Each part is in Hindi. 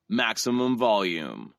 maximum volume.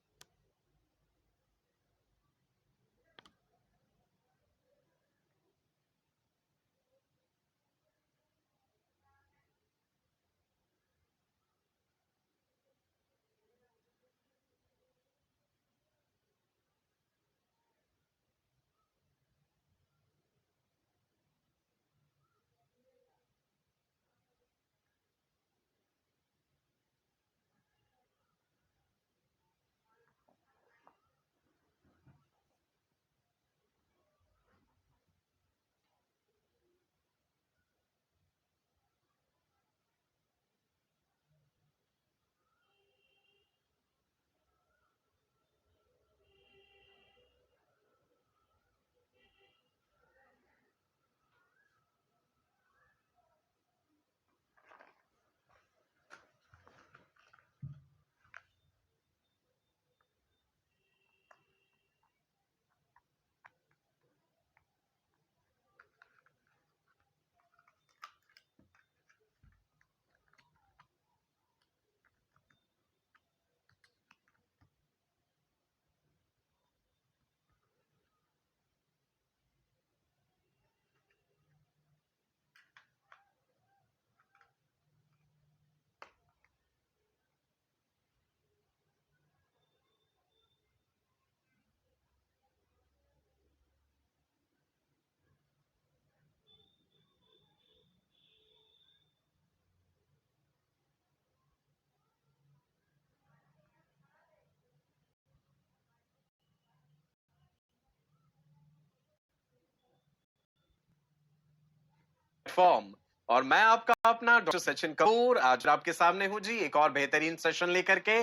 फॉर्म और मैं आपका अपना डॉक्टर सचिन कपूर आज आपके सामने हूं जी एक और बेहतरीन सेशन लेकर के।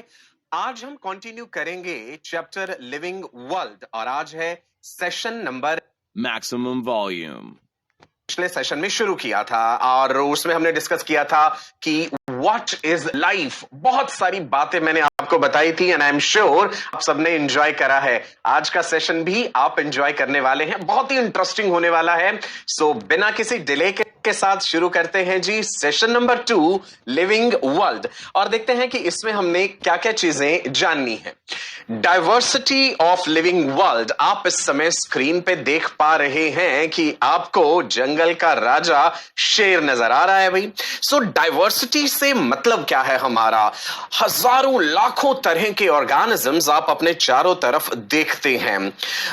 आज हम कंटिन्यू करेंगे चैप्टर लिविंग वर्ल्ड और आज है सेशन नंबर maximum volume. पिछले सेशन में शुरू किया था और उसमें हमने डिस्कस किया था कि व्हाट इज लाइफ। बहुत सारी बातें मैंने आपको बताई थी एंड आई एम श्योर आप सबने एंजॉय करा है। आज का सेशन भी आप एंजॉय करने वाले हैं, बहुत ही इंटरेस्टिंग होने वाला है। सो बिना किसी डिले के साथ शुरू करते हैं जी सेशन नंबर 2 लिविंग वर्ल्ड और देखते हैं कि इसमें हमने क्या क्या चीजें जाननी है। डाइवर्सिटी ऑफ लिविंग वर्ल्ड, आप इस समय स्क्रीन पे देख पा रहे हैं कि आपको जंगल का राजा शेर नजर आ रहा है भाई। सो डाइवर्सिटी से मतलब क्या है हमारा, हजारों लाखों तरह के ऑर्गेनिजम्स आप अपने चारों तरफ देखते हैं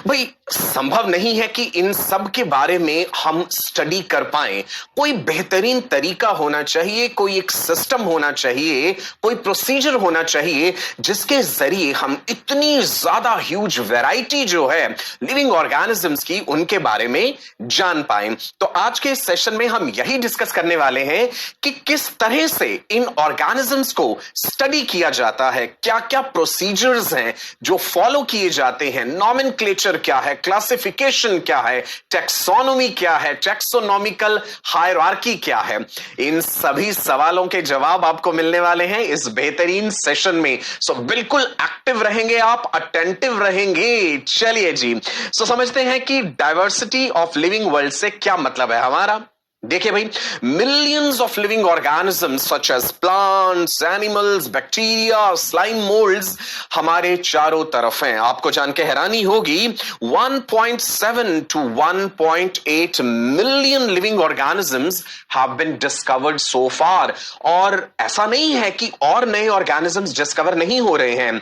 भाई। संभव नहीं है कि इन सब के बारे में हम स्टडी कर पाएं। कोई बेहतरीन तरीका होना चाहिए, कोई एक सिस्टम होना चाहिए, कोई प्रोसीजर होना चाहिए जिसके जरिए हम इतनी ज्यादा ह्यूज वैरायटी जो है लिविंग ऑर्गेनिजम्स की उनके बारे में जान पाएं। तो आज के सेशन में हम यही डिस्कस करने वाले हैं कि किस तरह से इन ऑर्गेनिजम्स को स्टडी किया जाता है, क्या क्या प्रोसीजर्स हैं जो फॉलो किए जाते हैं, नॉमेनक्लेचर क्या है, क्लासिफिकेशन क्या है, टैक्सोनॉमी क्या है, टैक्सोनॉमिकल हायरार्की क्या है। इन सभी सवालों के जवाब आपको मिलने वाले हैं इस बेहतरीन सेशन में। सो बिल्कुल एक्टिव रहेंगे आप, अटेंटिव रहेंगे। चलिए जी, सो समझते हैं कि डाइवर्सिटी ऑफ लिविंग वर्ल्ड से क्या मतलब है हमारा। देखिए भाई, millions of living organisms such as plants, animals, bacteria, slime moulds हमारे चारों तरफ हैं। आपको जान के हैरानी होगी 1.7 to 1.8 million living organisms have been discovered so far. और ऐसा नहीं है कि और नए ऑर्गेनिजम्स डिस्कवर नहीं हो रहे हैं,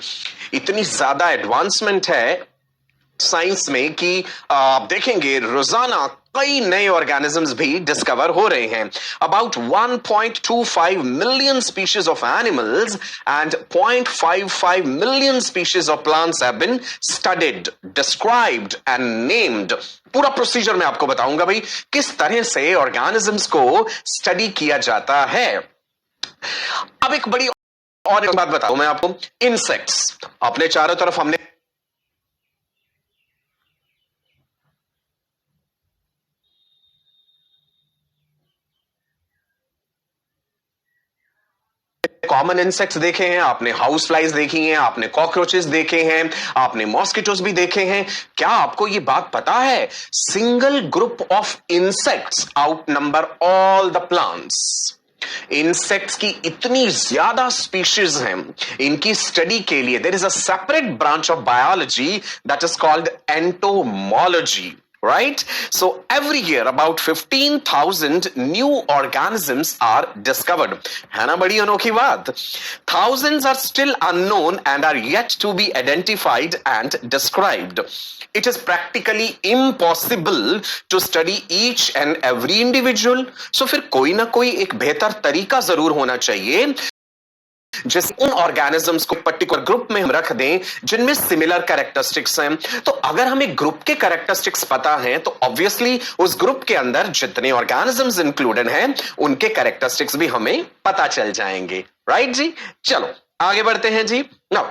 इतनी ज्यादा एडवांसमेंट है साइंस में कि आप देखेंगे रोजाना कई नए ऑर्गेनिजम्स भी डिस्कवर हो रहे हैं। About 1.25 million species of animals and 0.55 million species of plants have been studied, described and named. पूरा प्रोसीजर मैं आपको बताऊंगा भाई किस तरह से ऑर्गेनिजम्स को स्टडी किया जाता है। अब एक बड़ी और एक बात बताऊं मैं आपको, इंसेक्ट्स अपने चारों तरफ हमने कॉमन इंसेक्ट्स देखे हैं, आपने हाउस फ्लाइज देखी हैं, आपने कॉकरोचेस देखे हैं, आपने मॉस्किटोस भी देखे हैं। क्या आपको यह बात पता है, single group of insects outnumber all the plants. Insects की इतनी ज्यादा स्पीशीज हैं, इनकी स्टडी के लिए there is a separate branch of biology that is called entomology, right? So every year about 15,000 new organisms are discovered. है ना बड़ी अनोखी बात? Thousands are still unknown and are yet to be identified and described. It is practically impossible to study each and every individual. So फिर कोई ना कोई एक बेहतर तरीका जरूर होना चाहिए जिस उन ऑर्गेनिजम्स को पर्टिकुलर ग्रुप में हम रख दें जिनमें सिमिलर कैरेक्टरिस्टिक्स हैं। तो अगर हमें ग्रुप के कैरेक्टरिस्टिक्स पता हैं तो ऑब्वियसली उस ग्रुप के अंदर जितने ऑर्गेनिजम्स इंक्लूडेड हैं उनके कैरेक्टरिस्टिक्स भी हमें पता चल जाएंगे। राइट जी, चलो आगे बढ़ते हैं जी। नाउ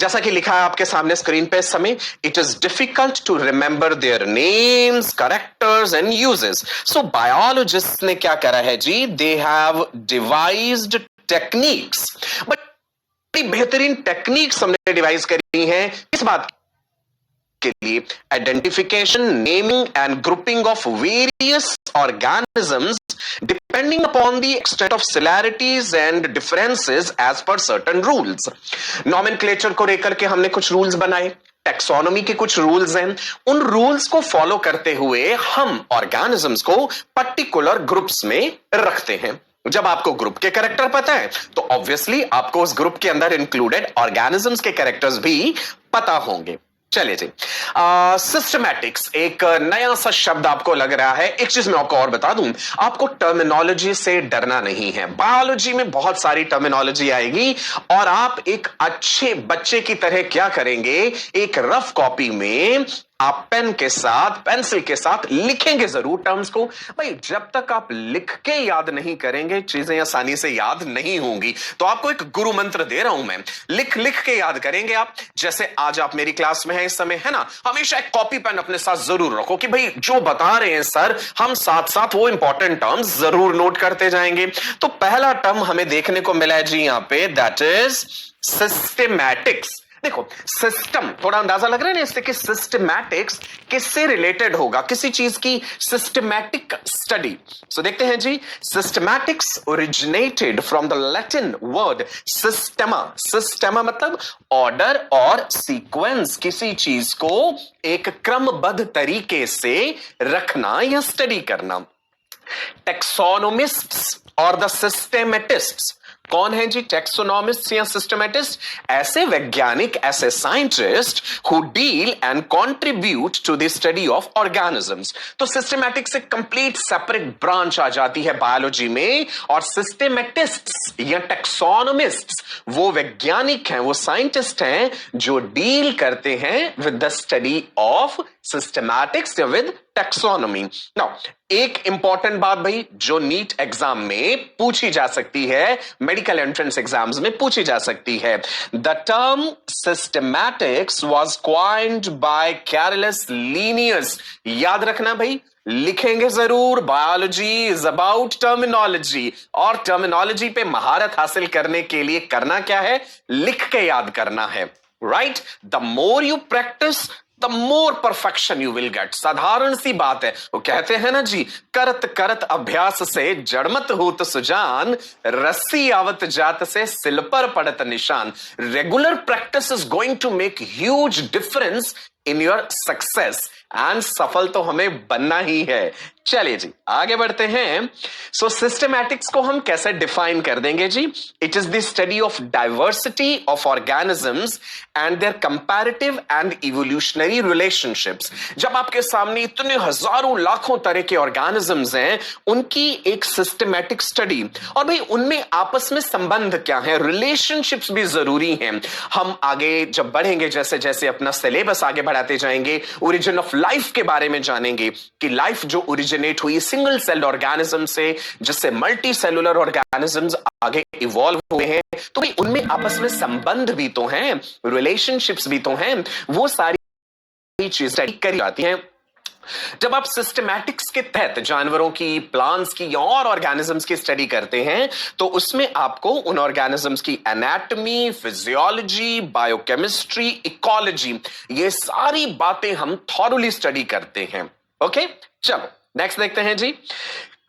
जैसा कि लिखा है आपके सामने स्क्रीन पे इस समय, it is difficult to remember their names, characters and uses. So biologist ने क्या करा है जी, दे हैव डिवाइज्ड टेक्निक्स, बड़ी बेहतरीन टेक्निक्स हमने डिवाइस करी हैं इस बात के लिए, identification, naming and grouping of various organisms depending upon the extent of similarities and differences as per certain rules. Nomenclature को लेकर के हमने कुछ रूल्स बनाए, टैक्सोनॉमी के कुछ रूल्स हैं, उन रूल्स को फॉलो करते हुए हम ऑर्गेनिजम्स को पर्टिकुलर ग्रुप्स में रखते हैं। जब आपको ग्रुप के कैरेक्टर पता है तो ऑब्वियसली आपको उस ग्रुप के अंदर इंक्लूडेड ऑर्गेनिजम्स के कैरेक्टर्स भी पता होंगे। चलिए जी, सिस्टमैटिक्स एक नया सा शब्द आपको लग रहा है। एक चीज मैं आपको और बता दूं, आपको टर्मिनोलॉजी से डरना नहीं है। बायोलॉजी में बहुत सारी टर्मिनोलॉजी आएगी और आप एक अच्छे बच्चे की तरह क्या करेंगे, एक रफ कॉपी में आप पेन के साथ, पेंसिल के साथ लिखेंगे जरूर टर्म्स को। भाई जब तक आप लिख के याद नहीं करेंगे चीजें आसानी से याद नहीं होंगी। तो आपको एक गुरु मंत्र दे रहा हूं मैं, लिख लिख के याद करेंगे आप। जैसे आज आप मेरी क्लास में हैं इस समय, है ना, हमेशा एक कॉपी पेन अपने साथ जरूर रखो कि भाई जो बता रहे हैं सर हम साथ साथ वो इंपॉर्टेंट टर्म्स जरूर नोट करते जाएंगे। तो पहला टर्म हमें देखने को मिला है जी यहां पे, दैट इज सिस्टेमैटिक्स। देखो सिस्टम, थोड़ा अंदाजा लग रहा है ना इससे कि सिस्टमैटिक्स किससे रिलेटेड होगा, किसी चीज की सिस्टमैटिक स्टडी। सो देखते हैं जी, systematics originated from the Latin word systema. Systema मतलब ऑर्डर और सीक्वेंस, किसी चीज को एक क्रमबद्ध तरीके से रखना या स्टडी करना। टेक्सोनोमिस्ट्स और द सिस्टेमेटिस्ट्स कौन है जी, टेक्सोनोमिस्ट या सिस्टमैटिस्ट? ऐसे वैज्ञानिक, ऐसे scientist who deal and contribute to the study of organisms. तो सिस्टमैटिक्स एक कंप्लीट सेपरेट ब्रांच आ जाती है बायोलॉजी में। और सिस्टमैटिस्ट्स या टेक्सोनोमिस्ट्स वो वैज्ञानिक हैं, वो साइंटिस्ट हैं जो डील करते हैं with the study of systematics या विद टैक्सोनॉमी। नाउ एक इंपॉर्टेंट बात भाई जो नीट एग्जाम में पूछी जा सकती है, मेडिकल एंट्रेंस एग्जाम्स में पूछी जा सकती है, the term systematics was coined by Carolus Linnaeus. याद रखना भाई, लिखेंगे जरूर, बायोलॉजी इज अबाउट टर्मिनोलॉजी। और टर्मिनोलॉजी पे महारत हासिल करने के लिए करना क्या है, लिख के याद करना है। Right, the more you practise the more perfection you will get. साधारण सी बात है, वो कहते हैं ना जी, करत करत अभ्यास से जड़मत होत सुजान, रस्सी आवत जात से सिल पर पड़त निशान। Regular practice is going to make huge difference in your success. And सफल तो हमें बनना ही है। चलिए जी आगे बढ़ते हैं। सो सिस्टमैटिक्स को हम कैसे डिफाइन कर देंगे जी, it is the study of diversity of organisms and their comparative and evolutionary relationships. जब आपके सामने इतने हजारों लाखों तरह के ऑर्गेनिजम्स हैं, उनकी एक सिस्टमैटिक स्टडी, और भाई उनमें आपस में संबंध क्या है, रिलेशनशिप्स भी जरूरी हैं। हम आगे जब बढ़ेंगे, जैसे जैसे अपना सिलेबस आगे बढ़ाते जाएंगे, ओरिजिन ऑफ लाइफ के बारे में जानेंगे कि लाइफ जो ओरिजिनेट हुई सिंगल सेल्ड ऑर्गेनिज्म से, जिससे मल्टी सेलुलर ऑर्गेनिजम्स आगे इवॉल्व हुए हैं, तो भाई उनमें आपस में संबंध भी तो हैं, रिलेशनशिप्स भी तो हैं। वो सारी चीजें स्टडी करी जाती हैं। जब आप सिस्टमैटिक्स के तहत जानवरों की, प्लांट्स की या और ऑर्गेनिजम्स की स्टडी करते हैं, तो उसमें आपको उन ऑर्गेनिजम्स की एनाटॉमी, फिजियोलॉजी, बायोकेमिस्ट्री, इकोलॉजी, ये सारी बातें हम थॉरोली स्टडी करते हैं। ओके, चलो नेक्स्ट देखते हैं जी।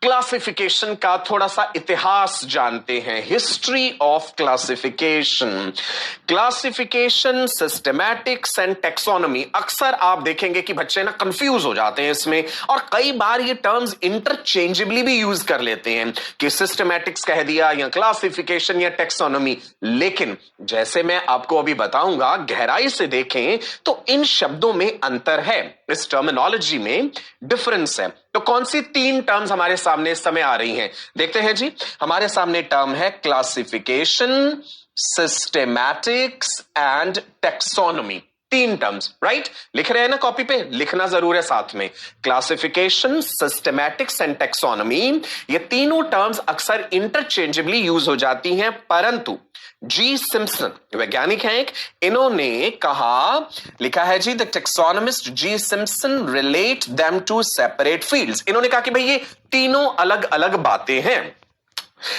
क्लासिफिकेशन का थोड़ा सा इतिहास जानते हैं, history of classification. Classification, systematics and taxonomy. अक्सर आप देखेंगे कि बच्चे ना कंफ्यूज हो जाते हैं इसमें, और कई बार ये टर्म्स इंटरचेंजेबली भी यूज कर लेते हैं कि सिस्टेमैटिक्स कह दिया या क्लासिफिकेशन या टेक्सोनॉमी। लेकिन जैसे मैं आपको अभी बताऊंगा, गहराई से देखें तो इन शब्दों में अंतर है, इस टर्मिनोलॉजी में डिफरेंस है। तो कौन सी 3 टर्म्स हमारे सामने इस समय आ रही हैं? देखते हैं जी। हमारे सामने टर्म है classification, systematics and taxonomy. 3 terms, right? लिख रहे हैं ना कॉपी पे? लिखना जरूर है साथ में। क्लासिफिकेशन, सिस्टेमैटिक्स एंड टेक्सोनॉमी, ये तीनों टर्म्स अक्सर इंटरचेंजेबली यूज हो जाती हैं, परंतु जी सिम्पसन वैज्ञानिक हैं एक, इन्होंने कहा, लिखा है जी, the taxonomist G Simpson relate them to separate fields. इन्होंने कहा कि भाई ये तीनों अलग अलग बातें हैं।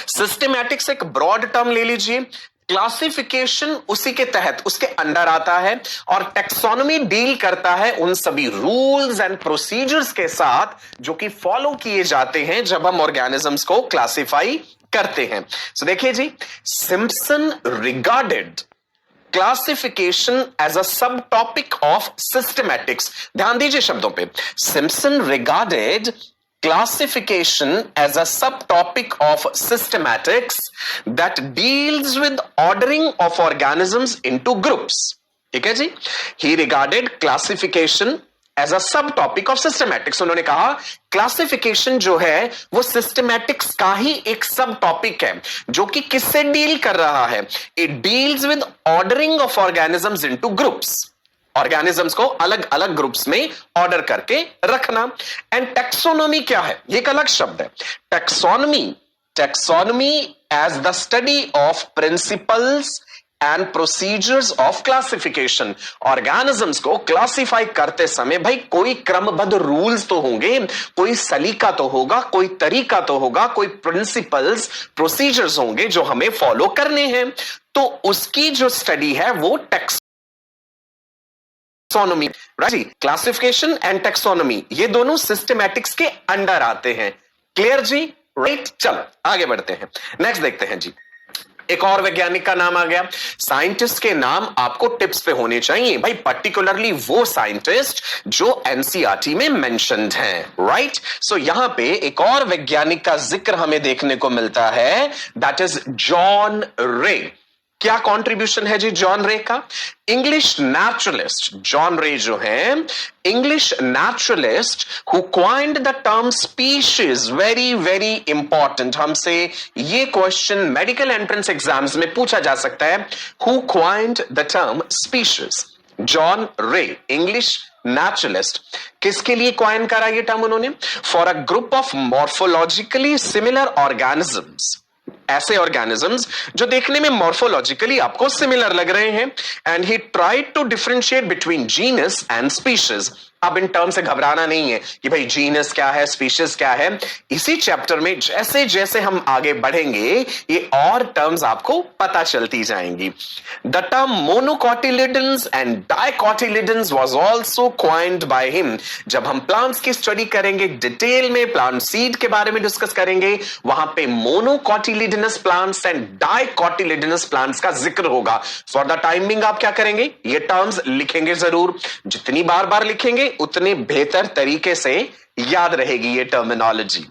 सिस्टेमैटिक्स एक ब्रॉड टर्म ले लीजिए, क्लासिफिकेशन उसी के तहत, उसके अंडर आता है, और टेक्सोनॉमी डील करता है उन सभी रूल्स एंड प्रोसीजर्स के साथ जो कि फॉलो किए जाते हैं जब हम ऑर्गेनिजम्स को क्लासिफाई करते हैं। सो देखिए जी, Simpson regarded classification as a subtopic of systematics. ध्यान दीजिए शब्दों पे, Simpson regarded classification as a subtopic of systematics that deals with ordering of organisms into groups. ठीक है जी? He regarded classification as a subtopic of systematics. उन्होंने कहा क्लासिफिकेशन जो है वो सिस्टमैटिक्स का ही एक सब टॉपिक है, जो कि किससे डील कर रहा है? It deals with ordering of organisms into groups. Organisms को अलग अलग ग्रुप्स में ऑर्डर करके रखना। एंड टेक्सोनॉमी क्या है? ये एक अलग शब्द है। Taxonomy as the study of principles and procedures of classification. Organisms को क्लासिफाई करते समय भाई कोई क्रमबद्ध रूल्स तो होंगे, कोई सलीका तो होगा, कोई तरीका तो होगा, कोई प्रिंसिपल्स, प्रोसीजर्स होंगे जो हमें फॉलो करने हैं। तो उसकी जो स्टडी है वो टेक्सोनॉमी, राइट जी? क्लासिफिकेशन एंड टेक्सोनॉमी ये दोनों सिस्टेमैटिक्स के अंडर आते हैं। क्लियर जी? राइट, चलो आगे बढ़ते हैं। नेक्स्ट देखते हैं जी। एक और वैज्ञानिक का नाम आ गया। साइंटिस्ट के नाम आपको टिप्स पे होने चाहिए भाई, पर्टिकुलरली वो साइंटिस्ट जो एनसीईआरटी में मेंशन्ड हैं, राइट? सो यहां पे एक और वैज्ञानिक का जिक्र हमें देखने को मिलता है, दैट इज जॉन रे। क्या कंट्रीब्यूशन है जी जॉन रे का? इंग्लिश नेचुरलिस्ट जॉन रे जो है, English naturalist who coined the term species. Very very important, हमसे ये क्वेश्चन मेडिकल एंट्रेंस एग्जाम्स में पूछा जा सकता है। Who coined the term species? John Ray, English naturalist. किसके लिए क्वाइन करा ये टर्म उन्होंने? For a group of morphologically similar organisms, ऐसे ऑर्गेनिजम्स जो देखने में मॉर्फोलॉजिकली आपको सिमिलर लग रहे हैं। And he tried to differentiate between genus and species. अब इन टर्म से घबराना नहीं है कि भाई जीनस क्या है, स्पीशीज क्या है। इसी चैप्टर में जैसे जैसे हम आगे बढ़ेंगे ये और टर्म्स आपको पता चलती जाएंगी। The term monocotyledons and dicotyledons was also coined by him. जब हम प्लांट्स की स्टडी करेंगे डिटेल में, प्लांट सीड के बारे में डिस्कस करेंगे, वहां पे monocotyledonous plants and dicotyledonous plants का जिक्र होगा। फॉर द टाइमिंग आप क्या करेंगे? ये टर्म्स लिखेंगे जरूर। जितनी बार बार लिखेंगे उतने बेहतर तरीके से याद रहेगी ये टर्मिनोलॉजी।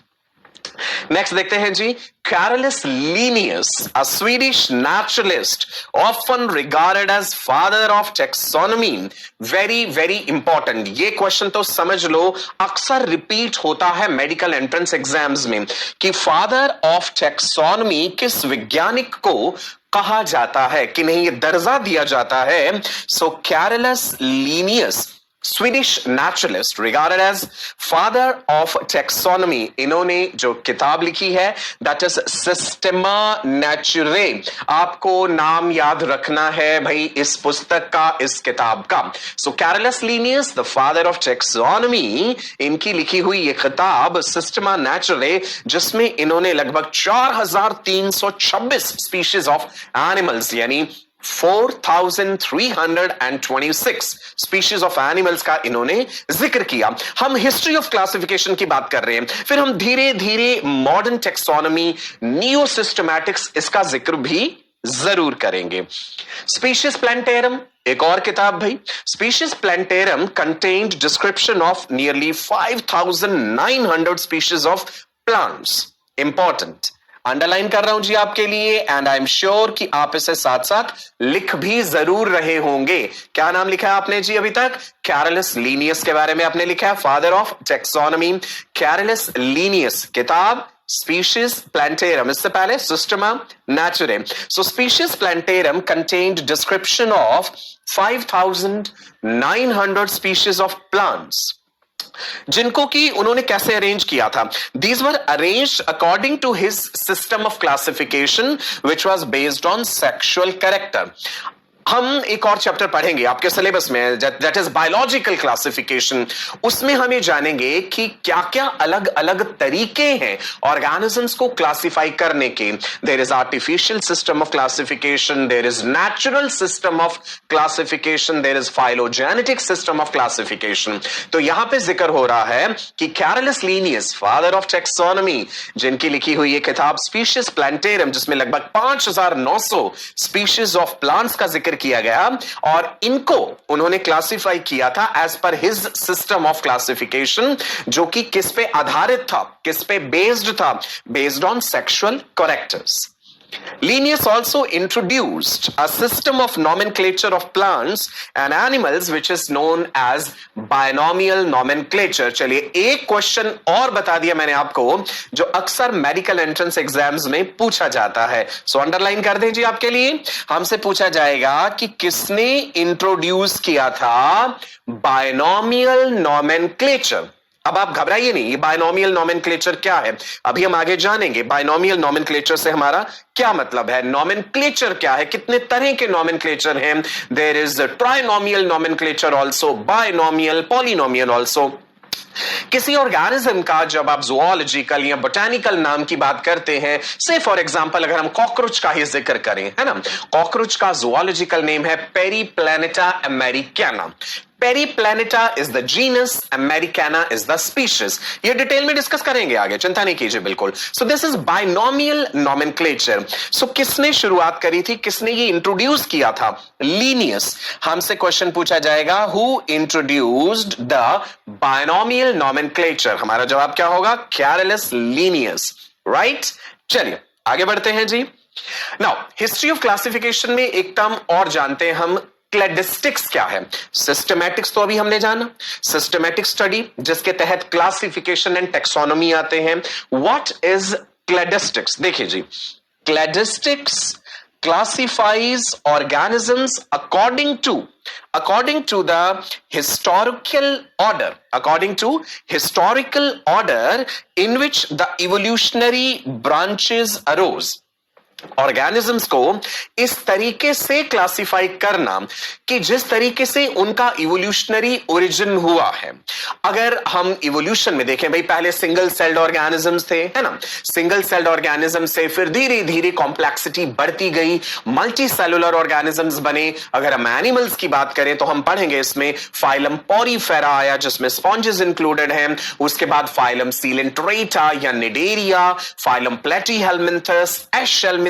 नेक्स्ट देखते हैं जी। Carolus Linnaeus, a Swedish naturalist often regarded as father of taxonomy. Very very important, ये क्वेश्चन तो समझ लो, अक्सर रिपीट होता है मेडिकल एंट्रेंस एग्जाम्स में कि फादर ऑफ टेक्सोनॉमी किस वैज्ञानिक को कहा जाता है, कि नहीं ये दर्जा दिया जाता है। So Carolus Linnaeus, Swedish naturalist regarded as father of taxonomy, इन्होंने जो किताब लिखी है दैट इज सिस्टेमा नेचुरे। आपको नाम याद रखना है भाई इस पुस्तक का, इस किताब का। So Carolus Linnaeus, the father of taxonomy, इनकी लिखी हुई ये किताब सिस्टेमा नेचुरे, जिसमें इन्होंने लगभग 4326 स्पीशीज ऑफ एनिमल्स यानी 4326 स्पीशीज ऑफ एनिमल्स का इन्होंने जिक्र किया। हम हिस्ट्री ऑफ क्लासिफिकेशन की बात कर रहे हैं, फिर हम धीरे धीरे मॉडर्न टेक्सोनॉमी, नियो सिस्टमैटिक्स, इसका जिक्र भी जरूर करेंगे। स्पीशीज प्लांटेरम, एक और किताब भाई। Species Plantarum contained description of nearly 5900 species of plants. Important, underline कर रहा हूं जी आपके लिए, एंड आई एम श्योर कि आप इसे साथ साथ लिख भी जरूर रहे होंगे। क्या नाम लिखा है आपने जी अभी तक? कैरलस लीनियस के बारे में आपने लिखा है, father of taxonomy. Carolus Linnaeus किताब, स्पीशीज प्लांटेरम, इससे पहले Systema Naturae. So Species Plantarum contained description of 5900 species of plants, जिनको कि उन्होंने कैसे अरेंज किया था। These were arranged according to his system of classification which was based on sexual character. हम एक और चैप्टर पढ़ेंगे आपके सिलेबस में, दैट इज बायोलॉजिकल क्लासिफिकेशन। उसमें हम ये जानेंगे कि क्या क्या अलग अलग तरीके हैं ऑर्गेनिजम्स को क्लासिफाई करने के। There is artificial system of classification, there is natural system of classification, there is phylogenetic system of classification. तो यहां पे जिक्र हो रहा है कि Carolus Linnaeus, father of taxonomy, जिनकी लिखी हुई ये किताब स्पीशीज प्लांटेरम, जिसमें लगभग 5900 स्पीशीज ऑफ प्लांट्स का जिक्र किया गया, और इनको उन्होंने क्लासिफाई किया था as per his system of classification, जो कि किस पे आधारित था, किस पे बेस्ड था? Based on sexual characters. Linnaeus also introduced a system of nomenclature of plants and animals which is known as binomial nomenclature। चलिए एक क्वेश्चन और बता दिया मैंने आपको जो अक्सर मेडिकल एंट्रेंस एग्जाम्स में पूछा जाता है, सो अंडरलाइन कर दीजिए आपके लिए। हमसे पूछा जाएगा कि किसने इंट्रोड्यूस किया था बायनोमियल नोमेनक्लेचर। अब आप घबराइए नहीं, ये बायनोमियल नोमेनक्लेचर क्या है अभी हम आगे जानेंगे। बायनोमियल नोमेनक्लेचर से हमारा क्या मतलब है, नोमेनक्लेचर क्या है, कितने तरह के नोमेनक्लेचर हैं। There is trinomial nomenclature also, binomial, polynomial also. किसी ऑर्गेनिज्म का जब आप ज़ूओलॉजिकल या बोटैनिकल नाम की बात करते हैं, से फॉर एग्जांपल अगर हम कॉकरोच का ही जिक्र करें, है ना, कॉकरोच का ज़ूओलॉजिकल नेम है Periplaneta americana. Periplaneta is the genus, americana is the species. ये डिटेल में डिस्कस करेंगे आगे, चिंता नहीं कीजिए बिल्कुल। So this is binomial nomenclature. सो किसने शुरुआत करी थी, किसने ये इंट्रोड्यूस किया था? लीनियस। हमसे क्वेश्चन पूछा जाएगा, who introduced the binomial nomenclature? हमारा जवाब क्या होगा? Carlos Linnaeus, right. चलिए आगे बढ़ते हैं जी। नाउ हिस्ट्री ऑफ क्लासिफिकेशन में एक टर्म और जानते हैं हम, क्लैडिस्टिक्स क्या है। सिस्टमैटिक्स तो अभी हमने जाना, सिस्टमैटिक स्टडी जिसके तहत क्लासिफिकेशन एंड टेक्सोनॉमी आते हैं। What is cladistics? देखिए जी, cladistics classifies organisms according to the historical order in which the evolutionary branches arose। Organisms को इस तरीके से क्लासिफाई करना कि जिस तरीके से उनका इवोल्यूशनरी ओरिजिन हुआ है। अगर हम इवोल्यूशन में देखें भाई, पहले सिंगल सेल्ड ऑर्गेनिजम्स थे, है ना, सिंगल सेल्ड ऑर्गेनिज्म से फिर धीरे धीरे कॉम्प्लेक्सिटी बढ़ती गई, मल्टी सेलुलर ऑर्गेनिजम्स बने। अगर हम एनिमल्स की बात करें तो हम पढ़ेंगे इसमें फाइलम पोरीफेरा आया जिसमें स्पॉन्जेस इंक्लूडेड हैं, उसके बाद फाइलम सीलेंट्रेटा या Cnidaria, phylum Platyhelminthes, Aschelminthes,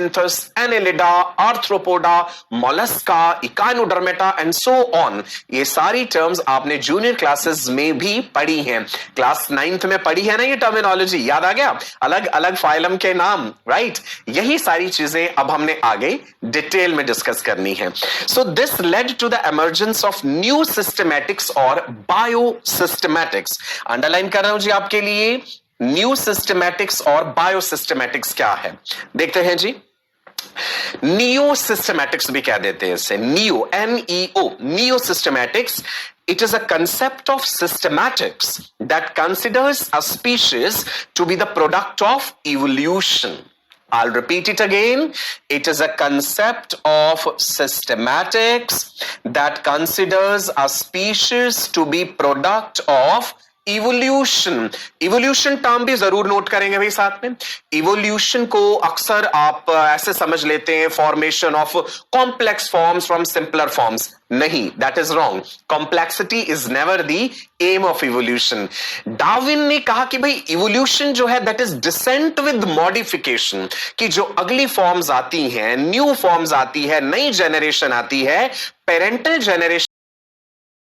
Annelida, Arthropoda, Mollusca, Echinodermata and so on. ये सारी टर्म्स आपने जूनियर क्लासेस में भी पढ़ी हैं, क्लास 9th में पढ़ी है ना ये टर्मिनोलॉजी, याद आ गया? अलग अलग फाइलम के नाम, राइट। यही सारी चीजें अब हमने आगे डिटेल में डिस्कस करनी है। So this led to the emergence of new systematics और बायो सिस्टमैटिक्स। अंडरलाइन कर रहा हूं जी आपके लिए, न्यू सिस्टमैटिक्स और बायो सिस्टमैटिक्स क्या है देखते हैं जी। नियो सिस्टमैटिक्स भी कह देते हैं इसे, neo, NEO, neo systematics. It is a concept of systematics that considers a species to be the product of evolution. I'll repeat it again. It is a concept of systematics that considers a species to be product of evolution, evolution term भी जरूर नोट करेंगे भाई साथ में। इवोल्यूशन को अक्सर आप ऐसे समझ लेते हैं formation of complex forms from simpler forms. नहीं, that is wrong. Complexity is never the aim of evolution. Darwin ने कहा कि भाई इवोल्यूशन जो है that is descent with modification, कि जो अगली फॉर्म्स आती हैं, न्यू फॉर्म्स आती है, नई जनरेशन आती है, पेरेंटल जनरेशन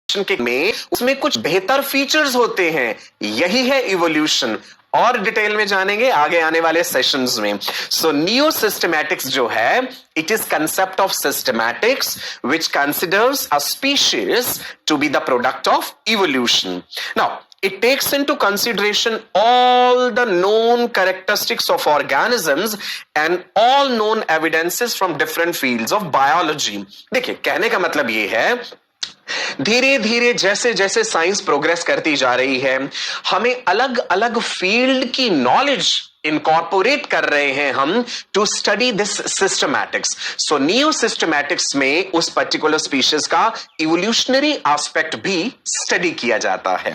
के में उसमें कुछ बेहतर फीचर्स होते हैं, यही है इवोल्यूशन। और डिटेल में जानेंगे आगे आने वाले सेशंस में। सो नियो सिस्टमैटिक्स जो है, it is concept of systematics which considers a species to be the product of evolution. Now it takes into consideration all the known characteristics of organisms and all known evidences from different fields of biology। देखिए, कहने का मतलब ये है, धीरे धीरे जैसे जैसे साइंस प्रोग्रेस करती जा रही है, हमें अलग अलग फील्ड की नॉलेज इनकॉर्पोरेट कर रहे हैं हम to study this systematics. So neo systematics में उस पर्टिकुलर स्पीशीज का इवोल्यूशनरी एस्पेक्ट भी स्टडी किया जाता है।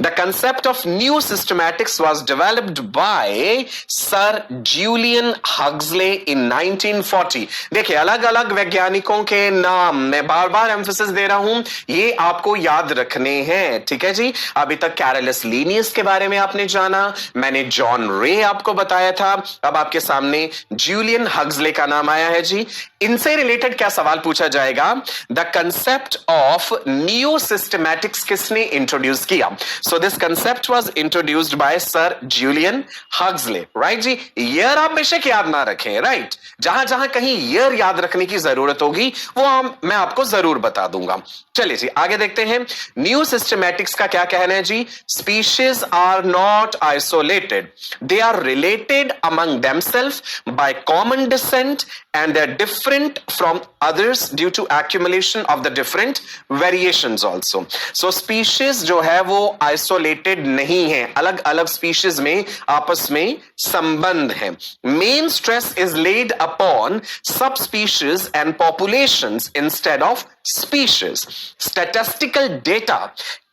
The concept of new systematics was developed by Sir Julian Huxley in 1940। देखिए, अलग अलग वैज्ञानिकों के नाम मैं बार बार एम्फेसिस दे रहा हूं, ये आपको याद रखने हैं, ठीक है जी। अभी तक कैरोलस लीनियस के बारे में आपने जाना, मैंने जॉन रे आपको बताया था, अब आपके सामने जूलियन हग्सले का नाम आया है जी। इनसे रिलेटेड क्या सवाल पूछा जाएगा? The concept of neo systematics किसने इंट्रोड्यूस किया? So this concept was introduced by Sir Julian Huxley, right जी। ईयर आप बेशक याद ना रखें, राइट, जहां जहां कहीं ईयर याद रखने की जरूरत होगी वो मैं आपको जरूर बता दूंगा। चलिए जी, आगे देखते हैं। न्यू सिस्टमैटिक्स का क्या कहना है जी? Species are not isolated, they are related among themselves by common descent and they're different from others due to accumulation of the different variations also। So species जो है वो isolated नहीं है, अलग अलग species में आपस में संबंध है। Main stress is laid upon subspecies and populations instead of species। Statistical data,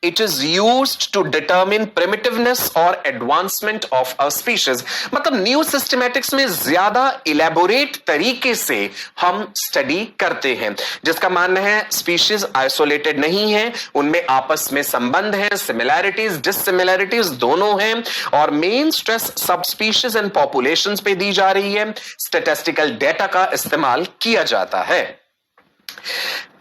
it is used to determine primitiveness or advancement of a species। मतलब न्यू सिस्टमैटिक्स में ज्यादा इलेबोरेट तरीके से हम स्टडी करते हैं, जिसका मानना है स्पीशीज आइसोलेटेड नहीं है, उनमें आपस में संबंध है, सिमिलैरिटीज डिससिमिलैरिटीज दोनों हैं, और मेन स्ट्रेस सब स्पीशीज एंड पॉपुलेशंस पे दी जा रही है। स्टैटिस्टिकल डेटा का इस्तेमाल किया जाता है।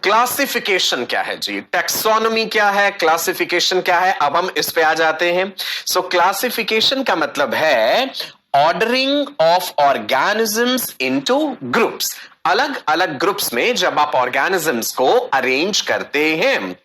क्लासिफिकेशन क्या है जी? टैक्सोनॉमी क्या है? क्लासिफिकेशन क्या है? अब हम इस पे आ जाते हैं। सो क्लासिफिकेशन का मतलब है ordering of organisms into groups. अलग अलग ग्रुप्स में जब आप ऑर्गेनिजम्स को अरेंज करते हैं।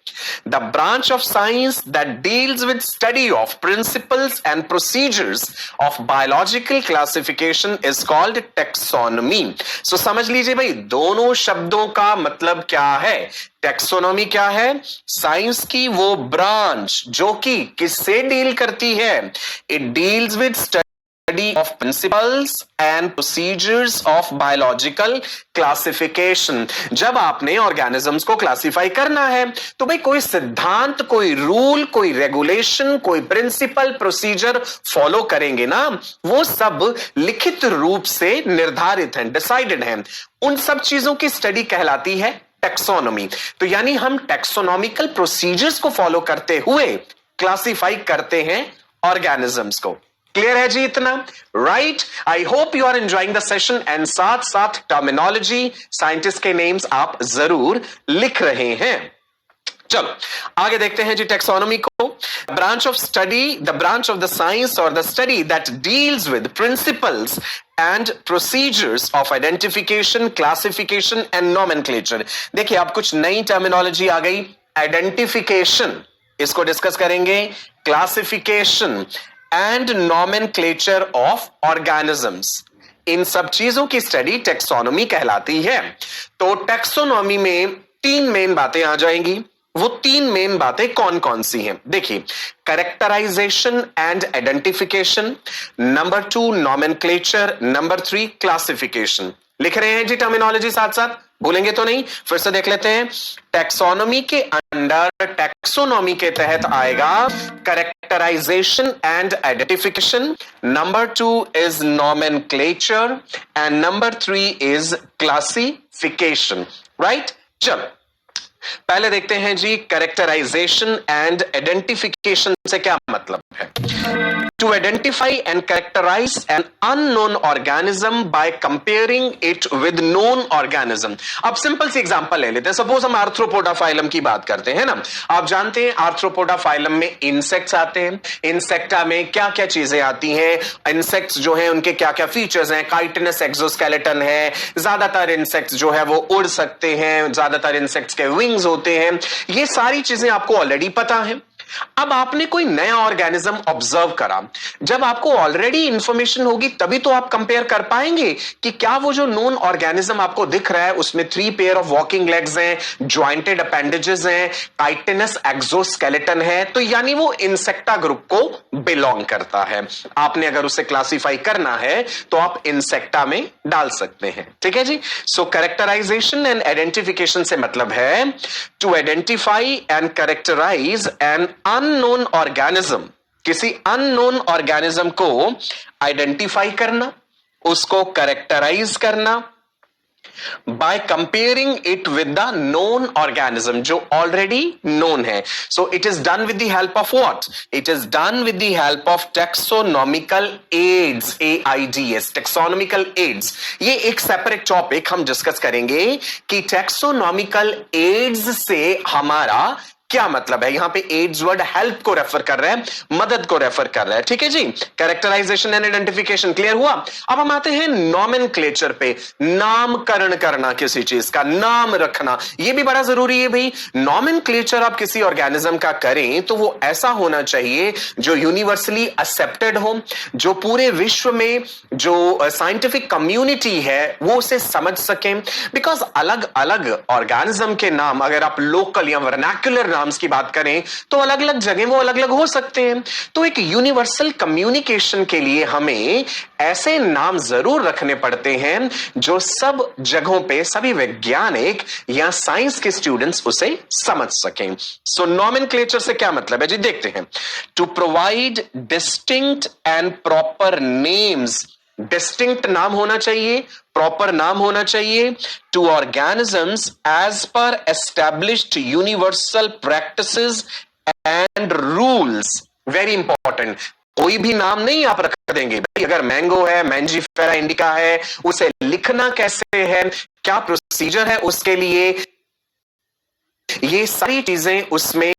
The branch of science that deals with study of principles and procedures of biological classification is called taxonomy. So समझ लीजिए भाई, दोनों शब्दों का मतलब क्या है। टैक्सोनॉमी क्या है? साइंस की वो ब्रांच जो कि किससे डील करती है? It deals with study of principles and procedures of biological classification। जब आपने ऑर्गेनिजम्स को क्लासिफाई करना है तो भाई कोई सिद्धांत, कोई रूल, कोई रेगुलेशन, कोई प्रिंसिपल, प्रोसीजर फॉलो करेंगे ना, वो सब लिखित रूप से निर्धारित हैं, डिसाइडेड हैं। उन सब चीजों की स्टडी कहलाती है टैक्सोनॉमी। तो यानी हम टैक्सोनॉमिकल प्रोसीजर्स को फॉलो करते हुए क्लासिफाई करते हैं ऑर्गेनिजम्स को। क्लियर है जी इतना? Right, I hope you are enjoying the session and साथ साथ टर्मिनोलॉजी, साइंटिस्ट के नेम्स आप जरूर लिख रहे हैं। चलो आगे देखते हैं जी टैक्सोनॉमी को। Branch of study, the branch of the science और the study that deals with principles and procedures of identification, classification and nomenclature. देखिए अब कुछ नई टर्मिनोलॉजी आ गई। आइडेंटिफिकेशन, इसको डिस्कस करेंगे। Classification and nomenclature of organisms, इन सब चीजों की स्टडी टैक्सोनॉमी कहलाती है। तो टैक्सोनॉमी में तीन मेन बातें आ जाएंगी। वो तीन मेन बातें कौन कौन सी हैं? देखिए, characterisation and identification, number 2 nomenclature, number 3 classification. लिख रहे हैं जी टर्मिनोलॉजी साथ साथ? भूलेंगे तो नहीं, फिर से देख लेते हैं। टैक्सोनॉमी के अंडर, टैक्सोनॉमी के तहत आएगा characterisation and identification, number 2 is nomenclature and number 3 is classification. Right, चलो पहले देखते हैं जी कैरेक्टराइजेशन एंड आइडेंटिफिकेशन से क्या मतलब है। To identify and characterize an unknown organism by comparing it with known organism। अब सिंपल सी एग्जांपल ले लेते हैं। सपोज हम आर्थ्रोपोडा फाइलम की बात करते हैं ना। आप जानते हैं आर्थ्रोपोडा फाइलम में इंसेक्ट्स आते हैं। इंसेक्टा में क्या क्या चीजें आती हैं, इंसेक्ट्स जो है उनके क्या क्या फीचर्स हैं। काइटिनस एक्सोस्केलेटन है, ज्यादातर इंसेक्ट्स जो है वो उड़ सकते हैं, ज्यादातर इंसेक्ट्स के विंग्स होते हैं। ये सारी चीजें आपको ऑलरेडी पता है। अब आपने कोई नया ऑर्गेनिज्म ऑब्जर्व करा, जब आपको ऑलरेडी इंफॉर्मेशन होगी तभी तो आप कंपेयर कर पाएंगे कि क्या वो जो नोन ऑर्गेनिज्म आपको दिख रहा है उसमें 3 पेयर ऑफ वॉकिंग लेग्स हैं, ज्वाइंटेड अपेंडेजेस हैं, काइटिनस एक्सोस्केलेटन है, तो यानी वो इंसेक्टा ग्रुप को बिलोंग करता है। आपने अगर उसे क्लासिफाई करना है तो आप इंसेक्टा में डाल सकते हैं। ठीक है जी। सो कैरेक्टराइजेशन एंड आइडेंटिफिकेशन से मतलब है to identify and characterise an unknown organism, किसी अननोन ऑर्गेनिज्म को आइडेंटिफाई करना, उसको कैरेक्टराइज करना by comparing it with the known organism जो ऑलरेडी नोन है। So it is done with the help of what? It is done with the help of taxonomical aids, AIDS, taxonomical aids. ये एक सेपरेट टॉपिक हम डिस्कस करेंगे कि टैक्सोनॉमिकल एड्स से हमारा क्या मतलब है। यहां पे एड्स वर्ड हेल्प को रेफर कर रहा है, मदद को रेफर कर रहा है। ठीक है जी। कैरेक्टराइजेशन एंड आइडेंटिफिकेशन क्लियर हुआ। अब हम आते हैं नॉमेनक्लेचर पे, नामकरण करना, किसी चीज का नाम रखना, यह भी बड़ा जरूरी है भाई। नॉमेनक्लेचर आप किसी ऑर्गेनिज्म का करें तो वो ऐसा होना चाहिए जो यूनिवर्सली एक्सेप्टेड हो, जो पूरे विश्व में जो साइंटिफिक कम्युनिटी है वो उसे समझ सके। बिकॉज अलग अलग ऑर्गेनिज्म के नाम अगर आप लोकल या वर्नाक्युलर नाम्स की बात करें तो अलग अलग जगह वो अलग अलग हो सकते हैं। तो एक यूनिवर्सल कम्युनिकेशन के लिए हमें ऐसे नाम जरूर रखने पड़ते हैं जो सब जगहों पे सभी वैज्ञानिक या साइंस के स्टूडेंट्स उसे समझ सकें। सो नॉमेनक्लेचर से क्या मतलब है जी, देखते हैं। To provide distinct and proper names, distinct नाम होना चाहिए, प्रॉपर नाम होना चाहिए to organisms as per established universal practices and rules. Very important. कोई भी नाम नहीं आप रख देंगे भाई। अगर मैंगो है, मैंजीफेरा इंडिका है, उसे लिखना कैसे है, क्या प्रोसीजर है उसके लिए, ये सारी चीजें उसमें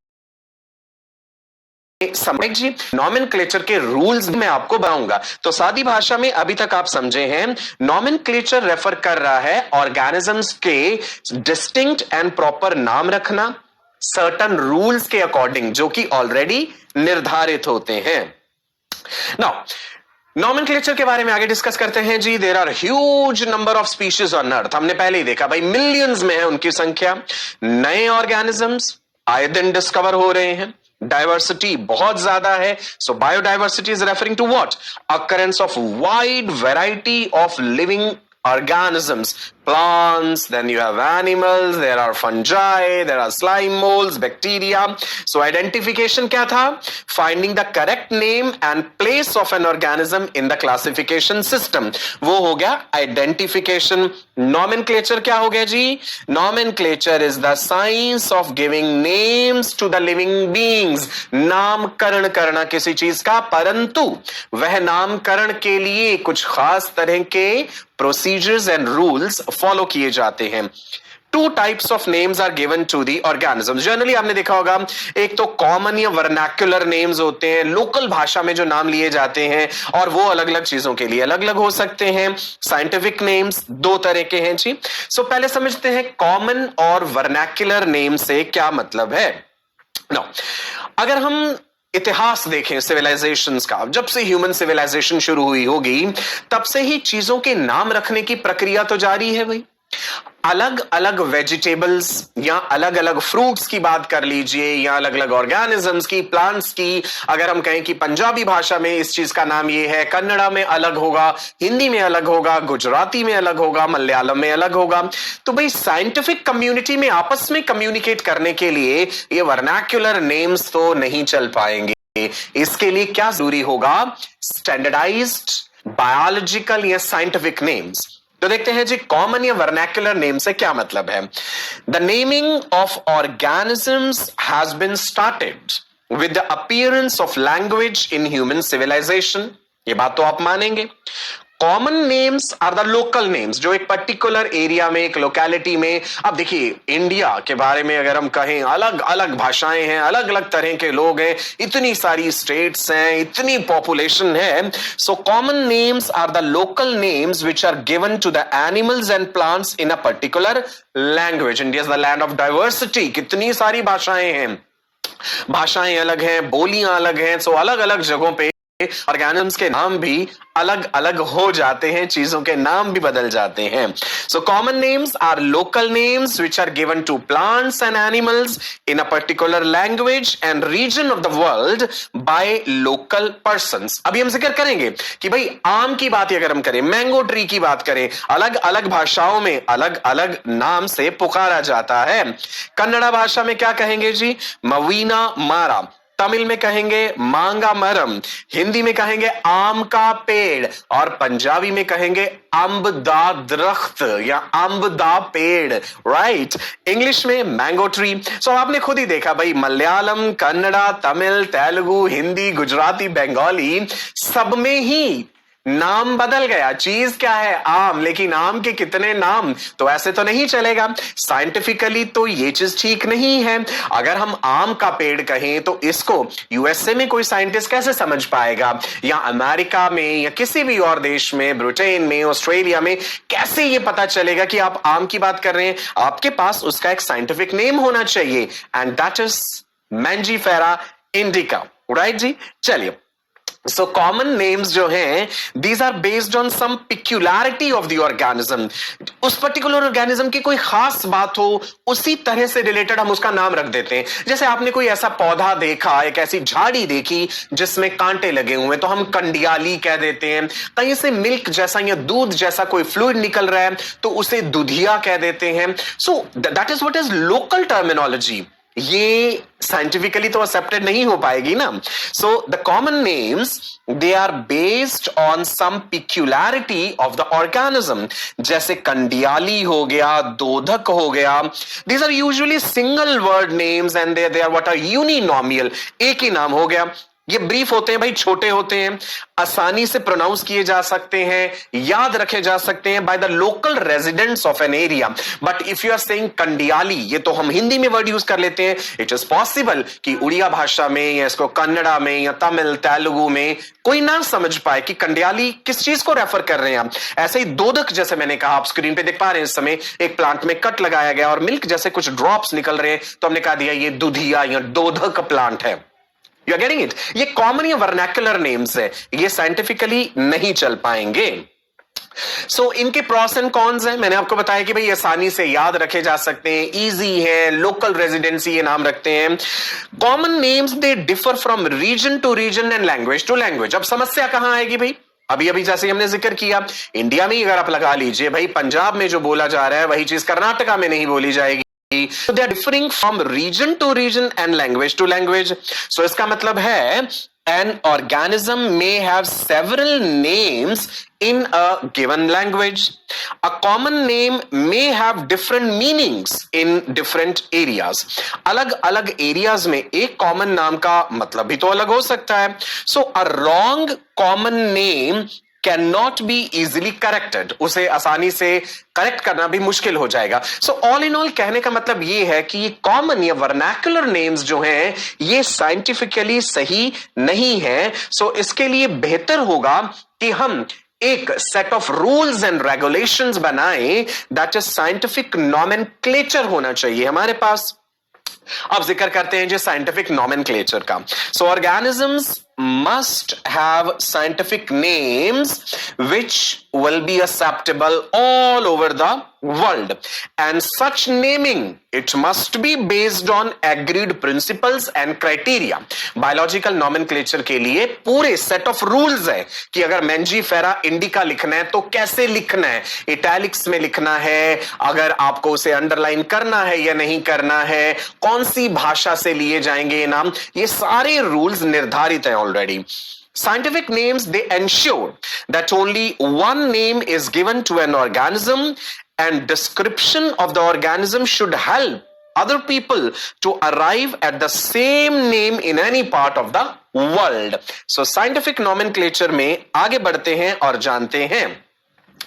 समझ जी। नॉमेनक्लेचर के रूल्स मैं आपको बताऊंगा। तो सादी भाषा में अभी तक आप समझे हैं, नॉमेनक्लेचर रेफर कर रहा है ऑर्गेनिजम्स के डिस्टिंक्ट एंड प्रॉपर नाम रखना सर्टन रूल्स के अकॉर्डिंग जो कि ऑलरेडी निर्धारित होते हैं। नाउ नॉमेनक्लेचर के बारे में आगे डिस्कस करते हैं जी। There are huge number of species on earth, हमने पहले ही देखा भाई, मिलियंस में है उनकी संख्या। नए ऑर्गेनिजम्स आए दिन डिस्कवर हो रहे हैं, डाइवर्सिटी बहुत ज्यादा है। So biodiversity is referring to what? Occurrence of wide variety of living organisms, plants, then you have animals, there are fungi, there are slime molds, bacteria. So identification क्या था? Finding the correct name and place of an organism in the classification system. वो हो गया identification. Nomenclature क्या हो गया जी? Nomenclature is the science of giving names to the living beings. नामकरण करना किसी चीज का, परंतु वह नामकरण के लिए कुछ खास तरह के प्रोसीजर्स एंड रूल्स फॉलो किए जाते हैं। Two types of names are given to the organisms. Generally आपने देखा होगा, एक तो कॉमन या वर्नाक्युलर नेम्स होते हैं, लोकल भाषा में जो नाम लिए जाते हैं, और वो अलग अलग चीजों के लिए अलग अलग हो सकते हैं। साइंटिफिक नेम्स दो तरह के हैं जी। सो पहले समझते हैं कॉमन और वर्नाक्युलर नेम से क्या मतलब है। नो, अगर हम इतिहास देखें सिविलाइजेशंस का, जब से ह्यूमन सिविलाइजेशन शुरू हुई होगी तब से ही चीजों के नाम रखने की प्रक्रिया तो जारी है भाई। अलग अलग वेजिटेबल्स या अलग अलग फ्रूट्स की बात कर लीजिए या अलग अलग ऑर्गेनिजम्स की, प्लांट्स की, अगर हम कहें कि पंजाबी भाषा में इस चीज का नाम ये है, कन्नड़ा में अलग होगा, हिंदी में अलग होगा, गुजराती में अलग होगा, मलयालम में अलग होगा। तो भाई साइंटिफिक कम्युनिटी में आपस में कम्युनिकेट करने के लिए ये वर्नाक्युलर नेम्स तो नहीं चल पाएंगे। इसके लिए क्या जरूरी होगा? स्टैंडर्डाइज्ड बायोलॉजिकल या साइंटिफिक नेम्स। तो देखते हैं जी कॉमन या वर्नैक्युलर नेम से क्या मतलब है। The naming of organisms has been started with the appearance of language in human civilisation. ये बात तो आप मानेंगे। Common names are the local names, जो एक पर्टिकुलर एरिया में, एक लोकेलिटी में। अब देखिए इंडिया के बारे में अगर हम कहें, अलग अलग भाषाएं हैं, अलग अलग तरह के लोग हैं, इतनी सारी स्टेट्स हैं, इतनी पॉपुलेशन है। So common names are the local names which are given to the animals and plants in a particular language. India is the land of diversity. कितनी सारी भाषाएं हैं, भाषाएं अलग हैं, बोलियां अलग हैं। सो अलग अलग जगहों पे ऑर्गेनिजम्स के नाम भी अलग अलग हो जाते हैं, चीजों के नाम भी बदल जाते हैं। So common names are local names which are given to plants and animals in a particular language and region of the world by local persons. अभी हम जिक्र करेंगे कि भाई आम की बात अगर हम करें, मैंगो ट्री की बात करें, अलग अलग भाषाओं में अलग अलग नाम से पुकारा जाता है। कन्नड़ा भाषा में क्या कहेंगे जी? मवीना मारा। तमिल में कहेंगे मांगा मरम, हिंदी में कहेंगे आम का पेड़, और पंजाबी में कहेंगे अंब दा दरख्त या अंब दा पेड़, राइट। इंग्लिश में मैंगो ट्री। सो आपने खुद ही देखा भाई, मलयालम, कन्नड़ा, तमिल, तेलुगु, हिंदी, गुजराती, बंगाली, सब में ही नाम बदल गया। चीज क्या है? आम, लेकिन आम के कितने नाम? तो ऐसे तो नहीं चलेगा। साइंटिफिकली तो ये चीज ठीक नहीं है। अगर हम आम का पेड़ कहें तो इसको यूएसए में कोई साइंटिस्ट कैसे समझ पाएगा, या अमेरिका में, या किसी भी और देश में, ब्रिटेन में, ऑस्ट्रेलिया में, कैसे ये पता चलेगा कि आप आम की बात कर रहे हैं? आपके पास उसका एक साइंटिफिक नेम होना चाहिए, and that is Mangifera indica, right जी। चलिए, सो कॉमन नेम्स जो हैं, these are based on some peculiarity of the organism. उस पर्टिकुलर ऑर्गेनिज्म की कोई खास बात हो, उसी तरह से रिलेटेड हम उसका नाम रख देते हैं। जैसे आपने कोई ऐसा पौधा देखा, एक ऐसी झाड़ी देखी जिसमें कांटे लगे हुए, तो हम कंडियाली कह देते हैं। कहीं से मिल्क जैसा या दूध जैसा कोई फ्लूइड निकल रहा है तो उसे दुधिया कह देते हैं। So that is what is local terminology. ये साइंटिफिकली तो एक्सेप्टेड नहीं हो पाएगी ना। So the common names, they are based on some peculiarity of the organism. जैसे कंडियाली हो गया, दोधक हो गया, these are usually single word names and they are what are uninomial. एक ही नाम हो गया। ये ब्रीफ होते हैं भाई, छोटे होते हैं, आसानी से प्रोनाउंस किए जा सकते हैं, याद रखे जा सकते हैं by the local residents of an area. But if you are saying कंडियाली, ये तो हम हिंदी में वर्ड यूज कर लेते हैं। इट इज पॉसिबल कि उड़िया भाषा में या इसको कन्नड़ा में या तमिल, तेलुगु में कोई ना समझ पाए कि कंडियाली किस चीज को रेफर कर रहे हैं हम। ऐसे ही दोधक, जैसे मैंने कहा, आप स्क्रीन पे देख पा रहे हैं इस समय, एक प्लांट में कट लगाया गया और मिल्क जैसे कुछ ड्रॉप्स निकल रहे हैं, तो हमने कहा दिया ये दुधिया या दोधक प्लांट है। You are getting it? ये कॉमन या वर्नैक्युलर नेम्स है, ये साइंटिफिकली नहीं चल पाएंगे। सो इनके प्रॉस एंड कॉन्स हैं। मैंने आपको बताया कि भाई आसानी से याद रखे जा सकते हैं, इजी है, लोकल रेजिडेंसी ये नाम रखते हैं। Common names they differ from region to region and language to language. अब समस्या कहां आएगी भाई? अभी अभी जैसे हमने जिक्र किया, इंडिया में अगर आप लगा लीजिए भाई, पंजाब में जो बोला जा रहा है वही चीज कर्नाटका में नहीं बोली जाएगी। So they are differing from region to region and language to language. So इसका मतलब है an organism may have several names in a given language. A common name may have different meanings in different areas. अलग अलग areas में एक common नाम का मतलब भी तो अलग हो सकता है. So a wrong common name cannot be easily corrected. उसे आसानी से करेक्ट करना भी मुश्किल हो जाएगा. सो ऑल इन ऑल कहने का मतलब ये है कि ये कॉमन या वर्नैक्युलर नेम्स जो हैं ये साइंटिफिकली सही नहीं है. सो इसके लिए बेहतर होगा कि हम एक set of rules and regulations बनाएं. दैट इज साइंटिफिक नॉमेनक्लेचर होना चाहिए हमारे पास. अब जिक्र करते हैं जो साइंटिफिक नॉमेनक्लेचर का. सो organisms must have scientific names which will be acceptable all over the world, and such naming it must be based on agreed principles and criteria. Biological nomenclature के लिए पूरे सेट ऑफ रूल्स है कि अगर मैंजीफेरा इंडिका लिखना है तो कैसे लिखना है, इटैलिक्स में लिखना है, अगर आपको उसे अंडरलाइन करना है या नहीं करना है, कौन सी भाषा से लिए जाएंगे ये नाम, ये सारे रूल्स निर्धारित हैं already. Scientific names, they ensure that only one name is given to an organism, and description of the organism should help other people to arrive at the same name in any part of the world. So scientific nomenclature में आगे बढ़ते हैं और जानते हैं.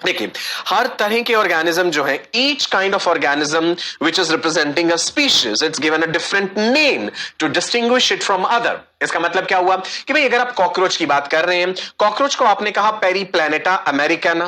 देखिए, हर तरह के ऑर्गेनिज्म जो है, each kind of organism which is representing a species, it's given a different name to distinguish it from other. इसका मतलब क्या हुआ कि भाई अगर आप कॉकरोच की बात कर रहे हैं, कॉकरोच को आपने कहा पेरीप्लैनेटा अमेरिकाना,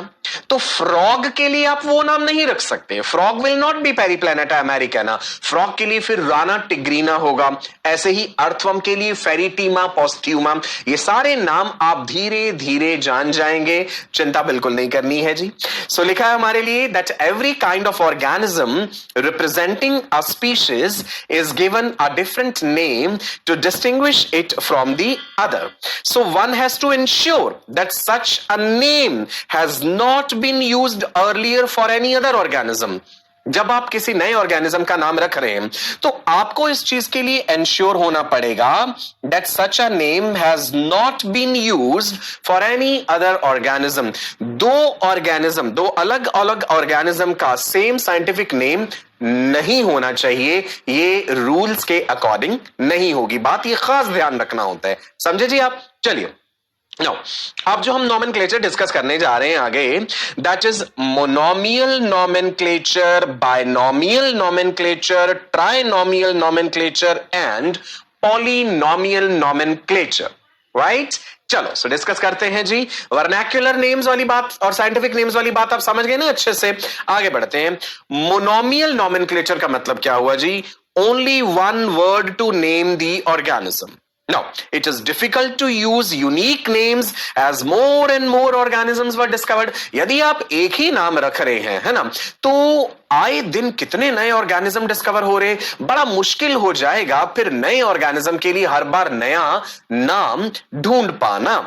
तो फ्रॉग के लिए आप वो नाम नहीं रख सकते. Frog will not be Periplaneta Americana, frog के लिए फिर राना टिग्रीना होगा. ऐसे ही अर्थवर्म के लिए फेरिटीमा पोस्ट्यूमा. ये सारे नाम आप धीरे धीरे जान जाएंगे, चिंता बिल्कुल नहीं करनी है जी. सो लिखा है हमारे लिए that every kind of organism representing a species is given a different name to distinguish it from the other. So one has to ensure that such a name has not been used earlier for any other organism. जब आप किसी नए ऑर्गेनिज्म का नाम रख रहे हैं तो आपको इस चीज के लिए एंश्योर होना पड़ेगा that such a name has not been used for any other organism. दो अलग अलग ऑर्गेनिज्म का सेम साइंटिफिक नेम नहीं होना चाहिए, ये रूल्स के अकॉर्डिंग नहीं होगी. बात ये खास ध्यान रखना होता है, समझे जी आप. चलिए Now, अब जो हम नॉमेनक्लेचर डिस्कस करने जा रहे हैं आगे, that is monomial nomenclature, binomial nomenclature, trinomial nomenclature and polynomial nomenclature. Right, चलो सो डिस्कस करते हैं जी. वर्नैक्युलर नेम्स वाली बात और साइंटिफिक नेम्स वाली बात आप समझ गए ना अच्छे से. आगे बढ़ते हैं. मोनोमियल नॉमेनक्लेचर का मतलब क्या हुआ जी? Only one word to name the organism. Now, it is difficult to use unique names as more and more organisms were discovered. यदि आप एक ही नाम रख रहे हैं, है ना, तो आए दिन कितने नए ऑर्गेनिज्म डिस्कवर हो रहे, बड़ा मुश्किल हो जाएगा फिर नए ऑर्गेनिज्म के लिए हर बार नया नाम ढूंढ पाना.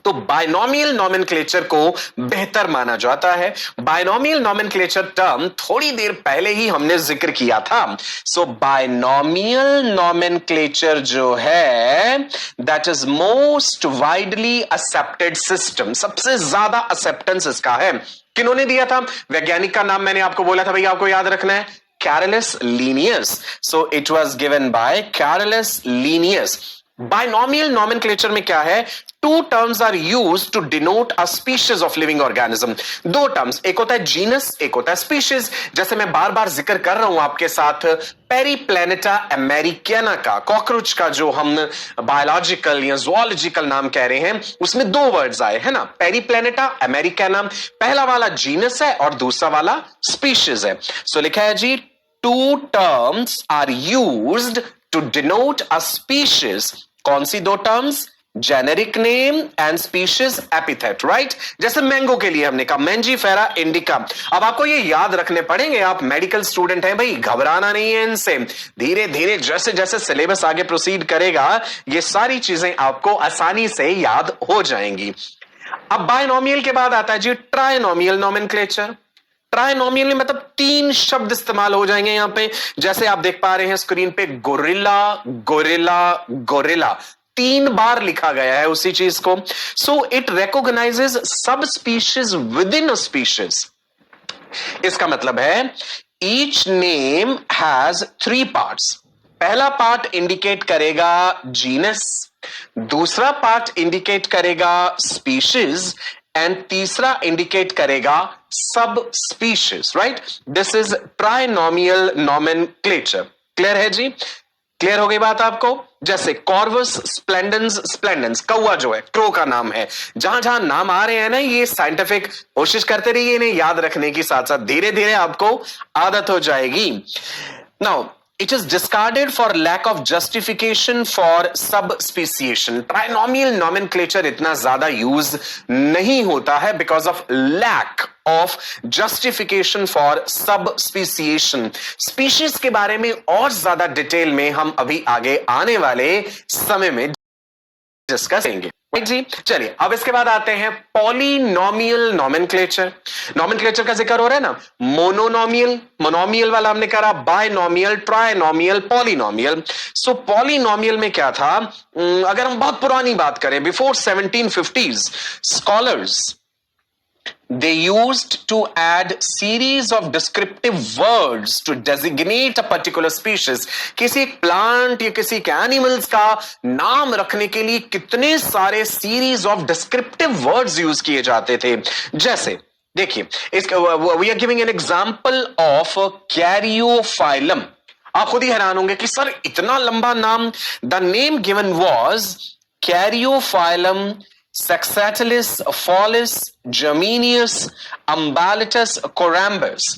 तो बायनोमियल नॉमेनक्लेचर को बेहतर माना जाता है. बायनोमियल नॉमेनक्लेचर टर्म थोड़ी देर पहले ही हमने जिक्र किया था. सो बायनोमियल नॉमेनक्लेचर जो है that is most widely accepted system. सबसे ज्यादा एक्सेप्टेंस इसका है. किन्होंने दिया था? वैज्ञानिक का नाम मैंने आपको बोला था भैया, आपको याद रखना है, Carolus Linnaeus. So it was given by Carolus Linnaeus. Binomial nomenclature में क्या है? Two terms are used to denote a species of living organism. दो टर्म्स, एक होता है जीनस, एक होता है स्पीशीज. जैसे मैं बार बार जिक्र कर रहा हूं आपके साथ पेरीप्लैनेटा अमेरिकाना का, कॉकरोच का जो हम बायोलॉजिकल या ज़ूलॉजिकल नाम कह रहे हैं, उसमें दो वर्ड्स आए हैं ना, पेरीप्लैनेटा अमेरिकाना. पहला वाला जीनस है और दूसरा वाला स्पीशीज है. सो लिखा है जी, two terms are used to denote a species. कौन सी दो terms? Generic name and species epithet. Right, जैसे मैंगो के लिए हमने कहा मैंजीफेरा इंडिका. अब आपको ये याद रखने पड़ेंगे, आप मेडिकल स्टूडेंट हैं भाई, घबराना नहीं है इनसे. धीरे धीरे जैसे जैसे सिलेबस आगे प्रोसीड करेगा ये सारी चीजें आपको आसानी से याद हो जाएंगी. अब बायनोमियल के बाद आता है जी ट्राइनोमियल नॉमेनक्लेचर. ट्राइनोमियल में मतलब तीन शब्द इस्तेमाल हो जाएंगे यहां पे. जैसे आप देख पा रहे हैं स्क्रीन पे, गोरिल्ला गोरिल्ला गोरिल्ला, तीन बार लिखा गया है उसी चीज को. सो इट रिकॉग्नाइजेस सब species with in a species. इसका मतलब है each name has three parts. पहला पार्ट इंडिकेट करेगा जीनस, दूसरा पार्ट इंडिकेट करेगा स्पीशीज एंड तीसरा इंडिकेट करेगा सब species. Right, this is trinomial nomenclature. Clear है जी? क्लियर हो गई बात आपको? जैसे कॉर्वस स्प्लेंडेंस, स्प्लेंडेंस कौवा जो है, क्रो का नाम है. जहां जहां नाम आ रहे हैं ना, ये साइंटिफिक कोशिश करते रहिए इन्हें याद रखने की, साथ साथ धीरे धीरे आपको आदत हो जाएगी. Now It is discarded for lack of justification for subspeciation. Trinomial nomenclature इतना ज्यादा यूज नहीं होता है because of lack of justification for subspeciation. Species के बारे में और ज्यादा डिटेल में हम अभी आगे आने वाले समय में डिस्कस करेंगे जी। चलिए अब इसके बाद आते हैं पॉलिनोमियल नोमेनक्लेचर। नोमेनक्लेचर का जिक्र हो रहा है ना, मोनोनोमियल, मोनोमियल वाला हमने करा, बायनोमियल, ट्राइनोमियल, पॉलिनोमियल। सो पॉलिनोमियल में क्या था, अगर हम बहुत पुरानी बात करें, before 1750s scholars they used to add series of descriptive words to designate a particular species. किसी एक प्लांट या किसी एक एनिमल्स का नाम रखने के लिए कितने सारे series of descriptive words use किए जाते थे। जैसे देखिए, we are giving an example of Caryophyllum. आप खुद ही हैरान होंगे कि सर इतना लंबा नाम। The name given was Caryophyllum Saxatilis, Follis, Germanius, Umbalatus, Corambus।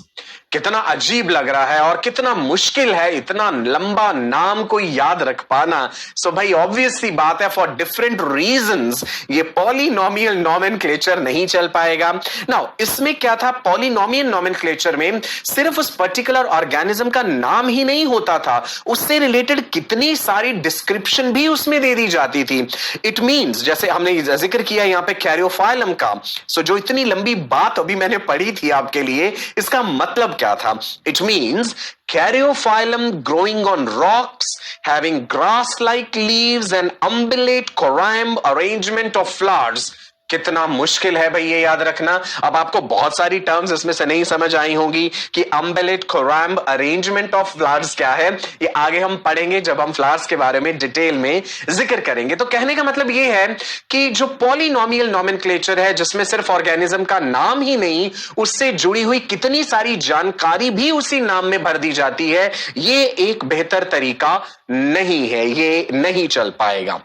कितना अजीब लग रहा है और कितना मुश्किल है इतना लंबा नाम को याद रख पाना। सो भाई ऑब्वियस सी बात है, फॉर डिफरेंट रीजंस ये पॉलिनोमियल नोमेनक्लेचर नहीं चल पाएगा। नाउ इसमें क्या था, पॉलिनोमियल नोमेनक्लेचर में सिर्फ उस पर्टिकुलर ऑर्गेनिज्म का नाम ही नहीं होता था, उससे रिलेटेड कितनी सारी डिस्क्रिप्शन भी उसमें दे दी जाती थी। इट मींस जैसे हमने जिक्र किया यहां पे कैरियोफाइलम का, सो जो इतनी लंबी बात अभी मैंने पढ़ी थी आपके लिए, इसका मतलब क्या था। It means Caryophyllum growing on rocks, having grass-like leaves and umbellate corymb arrangement of flowers। कितना मुश्किल है भाई ये याद रखना। अब आपको बहुत सारी टर्म्स इसमें से नहीं समझ आई होंगी कि अम्बेलेट, कोरैम्ब, अरेंजमेंट ऑफ फ्लावर्स क्या है, ये आगे हम पढ़ेंगे जब हम फ्लावर्स के बारे में डिटेल में जिक्र करेंगे। तो कहने का मतलब ये है कि जो पॉलिनोमियल नोमेनक्लेचर है, जिसमें सिर्फ ऑर्गेनिज्म का नाम ही नहीं, उससे जुड़ी हुई कितनी सारी जानकारी भी उसी नाम में भर दी जाती है, ये एक बेहतर तरीका नहीं है, ये नहीं चल पाएगा।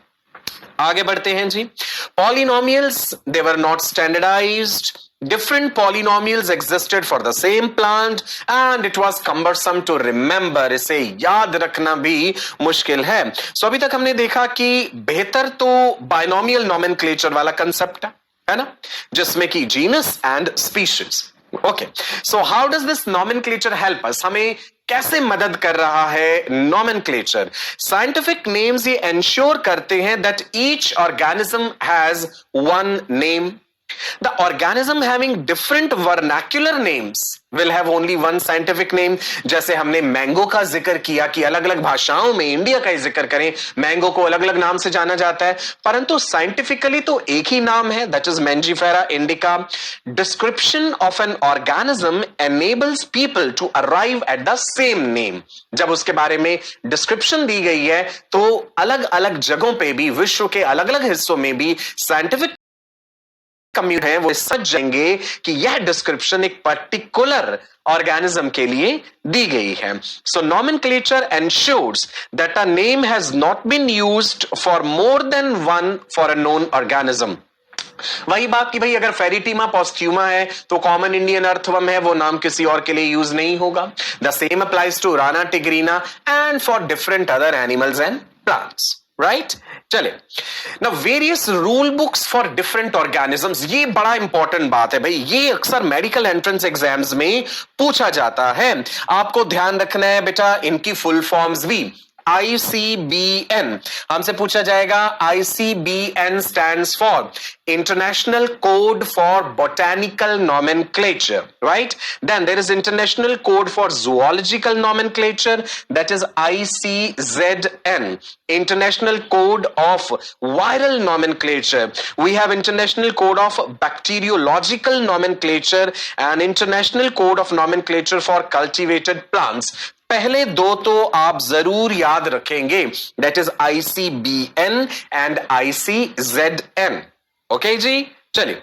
आगे बढ़ते हैं जी। Polynomials they were not standardized, different polynomials existed for the same plant and it was cumbersome to remember। इसे याद रखना भी मुश्किल है। सो अभी तक हमने देखा कि बेहतर तो बाइनोमियल नोमेनक्लेचर वाला कंसेप्ट है ना, जिसमें कि genus and species. Okay, so how does this nomenclature help us, हमें कैसे मदद कर रहा है नोमेनक्लेचर। साइंटिफिक नेम्स ये एंश्योर करते हैं that each organism has one name. The organism having different vernacular names will have only one scientific name। जैसे हमने मैंगो का जिक्र किया कि अलग अलग भाषाओं में, इंडिया का ही जिक्र करें, मैंगो को अलग अलग नाम से जाना जाता है, परंतु साइंटिफिकली तो एक ही नाम है, that is Mangifera indica. Description of an organism enables people to arrive at the same name। जब उसके बारे में डिस्क्रिप्शन दी गई है तो अलग अलग जगहों पे भी, विश्व के अलग अलग हिस्सों में भी साइंटिफिक कम्युनिटी है वो समझ जाएंगे कि यह डिस्क्रिप्शन एक पर्टिकुलर ऑर्गेनिज्म के लिए दी गई है। So nomenclature ensures that a name has not been used for more than one for a known organism. वही बात कि भाई अगर फेरिटीमा पोस्ट्यूमा है तो कॉमन इंडियन अर्थवर्म है, वो नाम किसी और के लिए यूज नहीं होगा। The same applies to Rana tigrina and for different other animals and plants, right. चले ना, various rule books for different organisms, ये बड़ा इंपॉर्टेंट बात है भाई, ये अक्सर मेडिकल एंट्रेंस एग्जाम्स में पूछा जाता है। आपको ध्यान रखना है बेटा इनकी फुल फॉर्म्स भी। ICBN हमसे पूछा जाएगा, ICBN stands for International Code for Botanical Nomenclature, right? Then there is International Code for Zoological Nomenclature, that is ICZN. International Code of Viral Nomenclature, we have International Code of Bacteriological Nomenclature and International Code of Nomenclature for Cultivated Plants। पहले दो तो आप जरूर याद रखेंगे, that is ICBN and ICZN। Okay जी, चलिए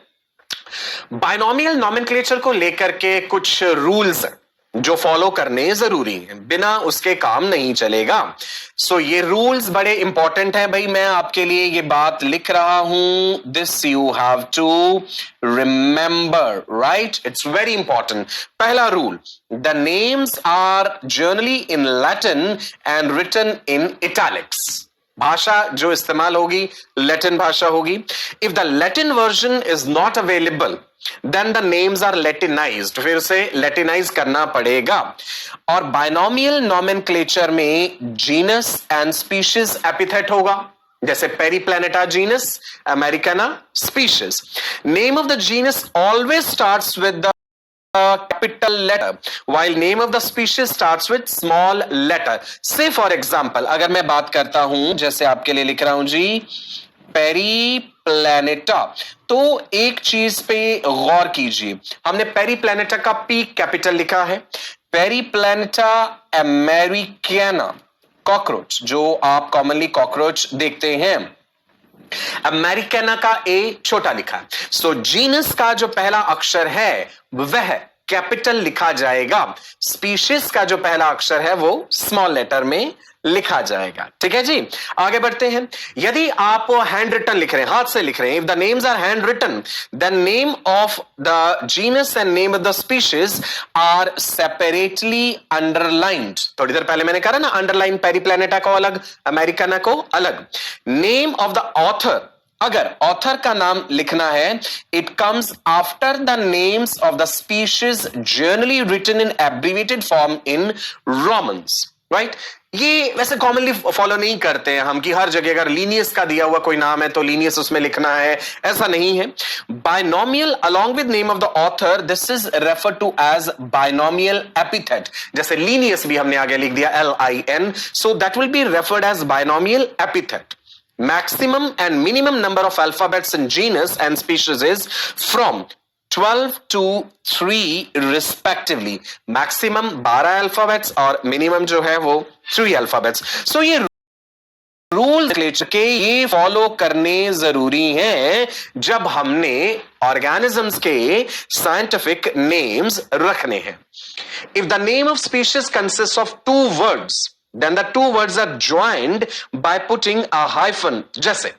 बाइनोमियल नोमेनक्लेचर को लेकर के कुछ रूल्स हैं, जो फॉलो करने जरूरी है, बिना उसके काम नहीं चलेगा। सो ये रूल्स बड़े इंपॉर्टेंट हैं भाई, मैं आपके लिए ये बात लिख रहा हूं, this you have to remember, right, it's very important. पहला rule, the names are generally in Latin and written in italics. भाषा जो इस्तेमाल होगी लैटिन भाषा होगी। If the Latin version is not available then the names are Latinized, फिर उसे लैटिनाइज करना पड़ेगा। और बाइनोमियल नॉमेनक्लेचर में जीनस एंड स्पीशीज एपिथेट होगा, जैसे Periplaneta genus, americana species. Name of the genus always starts with the capital letter while name of the species starts with small letter. Say for example, अगर मैं बात करता हूं, जैसे आपके लिए लिख रहा हूं जी पेरीप्लैनेटा, तो एक चीज पे गौर कीजिए, हमने पेरीप्लैनेटा का पी कैपिटल लिखा है। पेरीप्लैनेटा अमेरिकाना कॉकरोच, जो आप कॉमनली कॉकरोच देखते हैं, अमेरिकाना का ए छोटा लिखा है। सो जीनस का जो पहला अक्षर है वह कैपिटल लिखा जाएगा, स्पीशीज का जो पहला अक्षर है वो स्मॉल लेटर में लिखा जाएगा। ठीक है जी, आगे बढ़ते हैं। यदि आप हैंड रिटन लिख रहे हैं, हाथ से लिख रहे हैं, if the names are hand written then name of the genus and name of the species are separately underlined. थोड़ी देर पहले मैंने कहा ना, अंडरलाइन पेरीप्लैनेटा को अलग, अमेरिकाना को अलग। नेम ऑफ द ऑथर, अगर ऑथर का नाम लिखना है, it comes after the names of the species generally written in abbreviated form in romans, right. ये वैसे कॉमनली फॉलो नहीं करते हैं हम कि हर जगह अगर लीनियस का दिया हुआ कोई नाम है तो लीनियस उसमें लिखना है, ऐसा नहीं है। Binomial along with name of the author, this is referred to as binomial epithet. जैसे लीनियस भी हमने आगे लिख दिया LIN, so that will be referred as binomial epithet. Maximum and minimum number of alphabets in genus and species is from 12 to 3 respectively. Maximum 12 alphabets और minimum जो है वो 3 alphabets. So ये रूल के ये फॉलो करने जरूरी हैं जब हमने ऑर्गेनिजम्स के साइंटिफिक नेम्स रखने हैं। If the name of species consists of 2 words, then the 2 words are joined by putting a hyphen. जैसे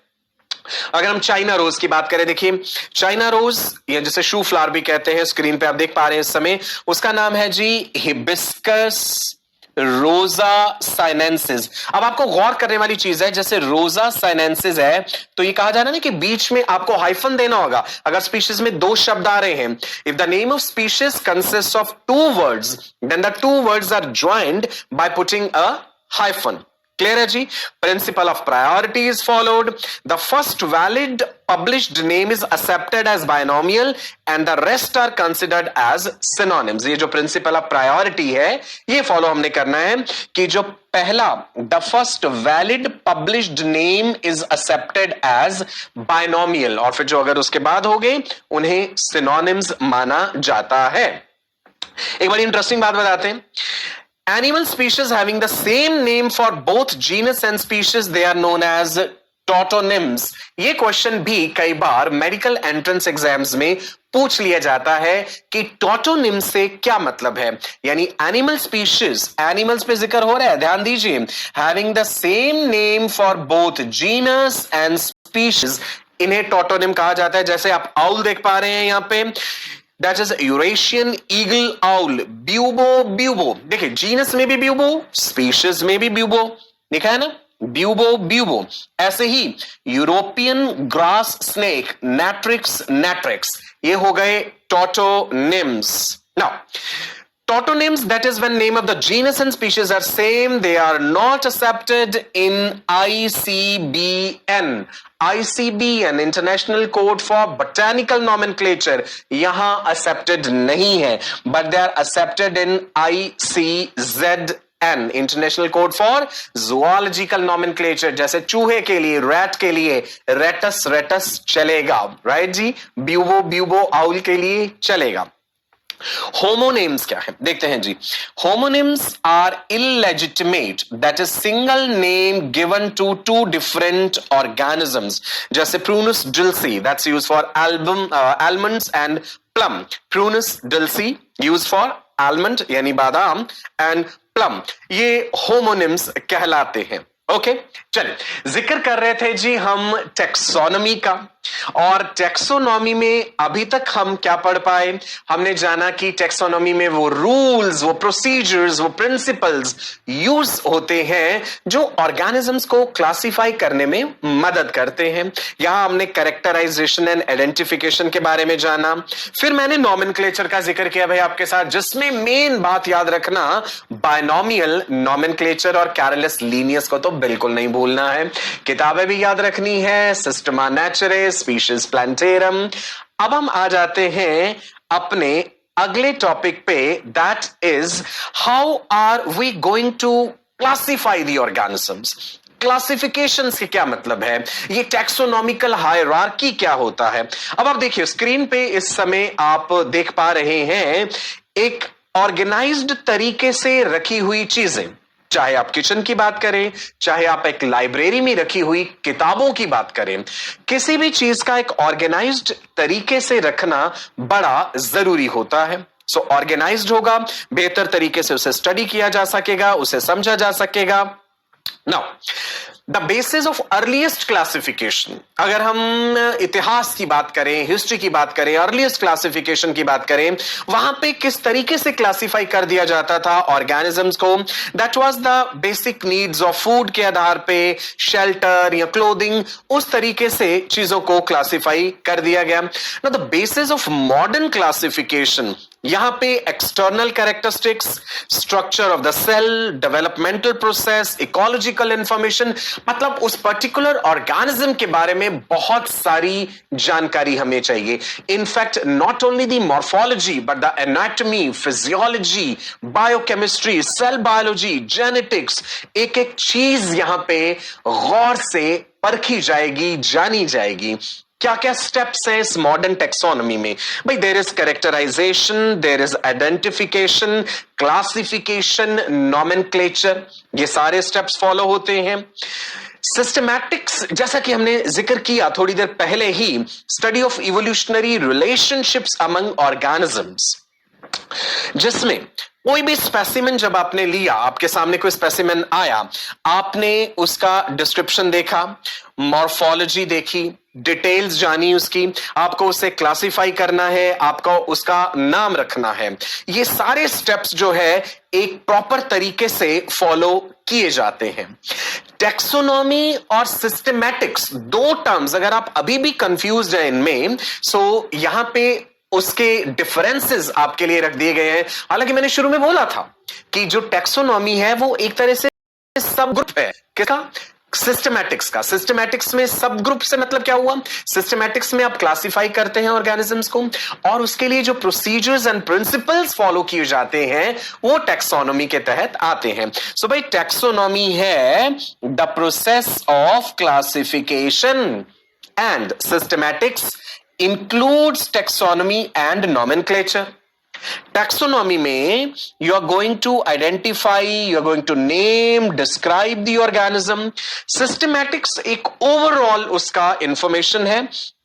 अगर हम चाइना रोज की बात करें, देखिए चाइना रोज या जिसे शू फ्लावर भी कहते हैं, स्क्रीन पे आप देख पा रहे हैं इस समय, उसका नाम है जी हिबिस्कस रोजा साइनेंसिस। अब आपको गौर करने वाली चीज है, जैसे रोजा साइनेंसिस है तो ये कहा जा रहा है ना कि बीच में आपको हाइफन देना होगा अगर स्पीशीज में 2 शब्द आ रहे हैं। If the name of species consist of 2 words then the 2 words are joined by putting a hyphen. Clear है जी। Principle of priority is followed. The first valid published name is accepted as binomial and the rest are considered as synonyms. ये जो प्रिंसिपल ऑफ प्रायोरिटी है ये फॉलो हमने करना है कि जो पहला the first valid published name is accepted as binomial, और फिर जो अगर उसके बाद हो गए उन्हें सिनोनिम्स माना जाता है। एक बड़ी इंटरेस्टिंग बात बताते हैं, animal species having the same name for both genus and species, they are known as tautonyms. ये क्वेश्चन भी कई बार मेडिकल एंट्रेंस एग्जाम्स में पूछ लिया जाता है कि टॉटोनिम से क्या मतलब है। यानी एनिमल स्पीशीज, एनिमल्स पे जिक्र हो रहा है, ध्यान दीजिए, having the same name for both genus and species, इन्हें टॉटोनिम कहा जाता है। जैसे आप आउल देख पा रहे हैं यहाँ पे, That is Eurasian eagle owl, bubo bubo. देखिए जीनस में भी ब्यूबो, स्पीशीज में भी ब्यूबो लिखा है ना, ब्यूबो ब्यूबो। ऐसे ही European grass snake, Natrix natrix, ये हो गए tautonyms. Now tautonyms, that is when name of the genus and species are same, they are not accepted in ICBN. ICBN International Code for Botanical Nomenclature यहां accepted नहीं है, but they are accepted in ICZN International Code for Zoological Nomenclature। जैसे चूहे के लिए, रैट के लिए रेटस रेटस चलेगा, राइट जी। ब्यूबो ब्यूबो आउल के लिए चलेगा। होमोनेम्स क्या है देखते हैं जी। Homonyms are illegitimate, that is single name given to 2 different organisms. जैसे Prunus dulcis, that's used for almonds and plum. Prunus dulcis used for almond यानी बादाम, एंड प्लम, ये होमोनिम्स कहलाते हैं। ओके, चलिए जिक्र कर रहे थे जी हम टेक्सोनॉमी का, और टेक्सोनॉमी में अभी तक हम क्या पढ़ पाए? हमने जाना कि टेक्सोनॉमी में वो रूल्स, वो प्रोसीजर्स, वो प्रिंसिपल्स यूज होते हैं जो ऑर्गेनिजम्स को क्लासिफाई करने में मदद करते हैं। यहां हमने कैरेक्टराइजेशन एंड आइडेंटिफिकेशन के बारे में जाना। फिर मैंने नॉमेनक्लेचर का जिक्र किया भाई आपके साथ, जिसमें मेन बात याद रखना, बायनोमियल नॉमेनक्लेचर और कैरोलस लीनियस को तो बिल्कुल नहीं भूलना है। किताबें भी याद रखनी है, सिस्टमा नेचुरे, स्पीशीज प्लांटेरम। अब हम आ जाते हैं अपने अगले टॉपिक पे, that is how are we going to classify the organisms. Classification के क्या मतलब है, ये टैक्सोनॉमिकल हायरार्की क्या होता है। अब आप देखिए स्क्रीन पे इस समय आप देख पा रहे हैं एक ऑर्गेनाइज्ड तरीके से रखी हुई चीजें, चाहे आप किचन की बात करें, चाहे आप एक लाइब्रेरी में रखी हुई किताबों की बात करें, किसी भी चीज का एक ऑर्गेनाइज्ड तरीके से रखना बड़ा जरूरी होता है। सो ऑर्गेनाइज्ड होगा, बेहतर तरीके से उसे स्टडी किया जा सकेगा, उसे समझा जा सकेगा। Now the basis of earliest classification, अगर हम इतिहास की बात करें, हिस्ट्री की बात करें, अर्लीस्ट क्लासिफिकेशन की बात करें, वहां पे किस तरीके से क्लासिफाई कर दिया जाता था ऑर्गेनिजम्स को, that was the basic needs of food के आधार पे, शेल्टर या क्लोथिंग, उस तरीके से चीजों को क्लासिफाई कर दिया गया। Now the basis of modern classification, यहां पे external characteristics, structure of the cell, developmental process, ecological information, मतलब उस पर्टिकुलर ऑर्गेनिज्म के बारे में बहुत सारी जानकारी हमें चाहिए। In fact not only the morphology but the anatomy, physiology, biochemistry, cell biology, genetics, एक एक चीज यहां पे गौर से परखी जाएगी, जानी जाएगी। क्या क्या स्टेप्स हैं इस मॉडर्न टेक्सोनॉमी में? भाई there is characterisation, there is identification, classification, nomenclature, ये सारे स्टेप्स फॉलो होते हैं। सिस्टमैटिक्स, जैसा कि हमने जिक्र किया थोड़ी देर पहले ही, study of evolutionary relationships among organisms, जिसमें कोई भी स्पेसिमेन जब आपने लिया, आपके सामने कोई स्पेसिमेन आया, आपने उसका डिस्क्रिप्शन देखा, मॉर्फोलॉजी देखी, डिटेल्स जानी उसकी, आपको उसे क्लासिफाई करना है, आपको उसका नाम रखना है। ये सारे स्टेप्स जो है एक प्रॉपर तरीके से फॉलो किए जाते हैं। टेक्सोनॉमी और सिस्टमैटिक्स, दो टर्म्स अगर आप अभी भी कंफ्यूज हैं इनमें, सो यहां पे उसके डिफरेंसेस आपके लिए रख दिए गए हैं। हालांकि मैंने शुरू में बोला था कि जो टेक्सोनॉमी है वो एक तरह से सब ग्रुप है। किसका? सिस्टमैटिक्स का। सिस्टमैटिक्स में सब ग्रुप से मतलब क्या हुआ? सिस्टमैटिक्स में आप क्लासिफाई करते हैं ऑर्गेनिजम्स को, और उसके लिए जो प्रोसीजर्स एंड प्रिंसिपल्स फॉलो किए जाते हैं वो टेक्सोनॉमी के तहत आते हैं। सो भाई टेक्सोनॉमी है the process of classification, and systematics includes taxonomy and nomenclature. Taxonomy में you are going to identify, you are going to name, describe the organism. Systematics एक overall उसका information है.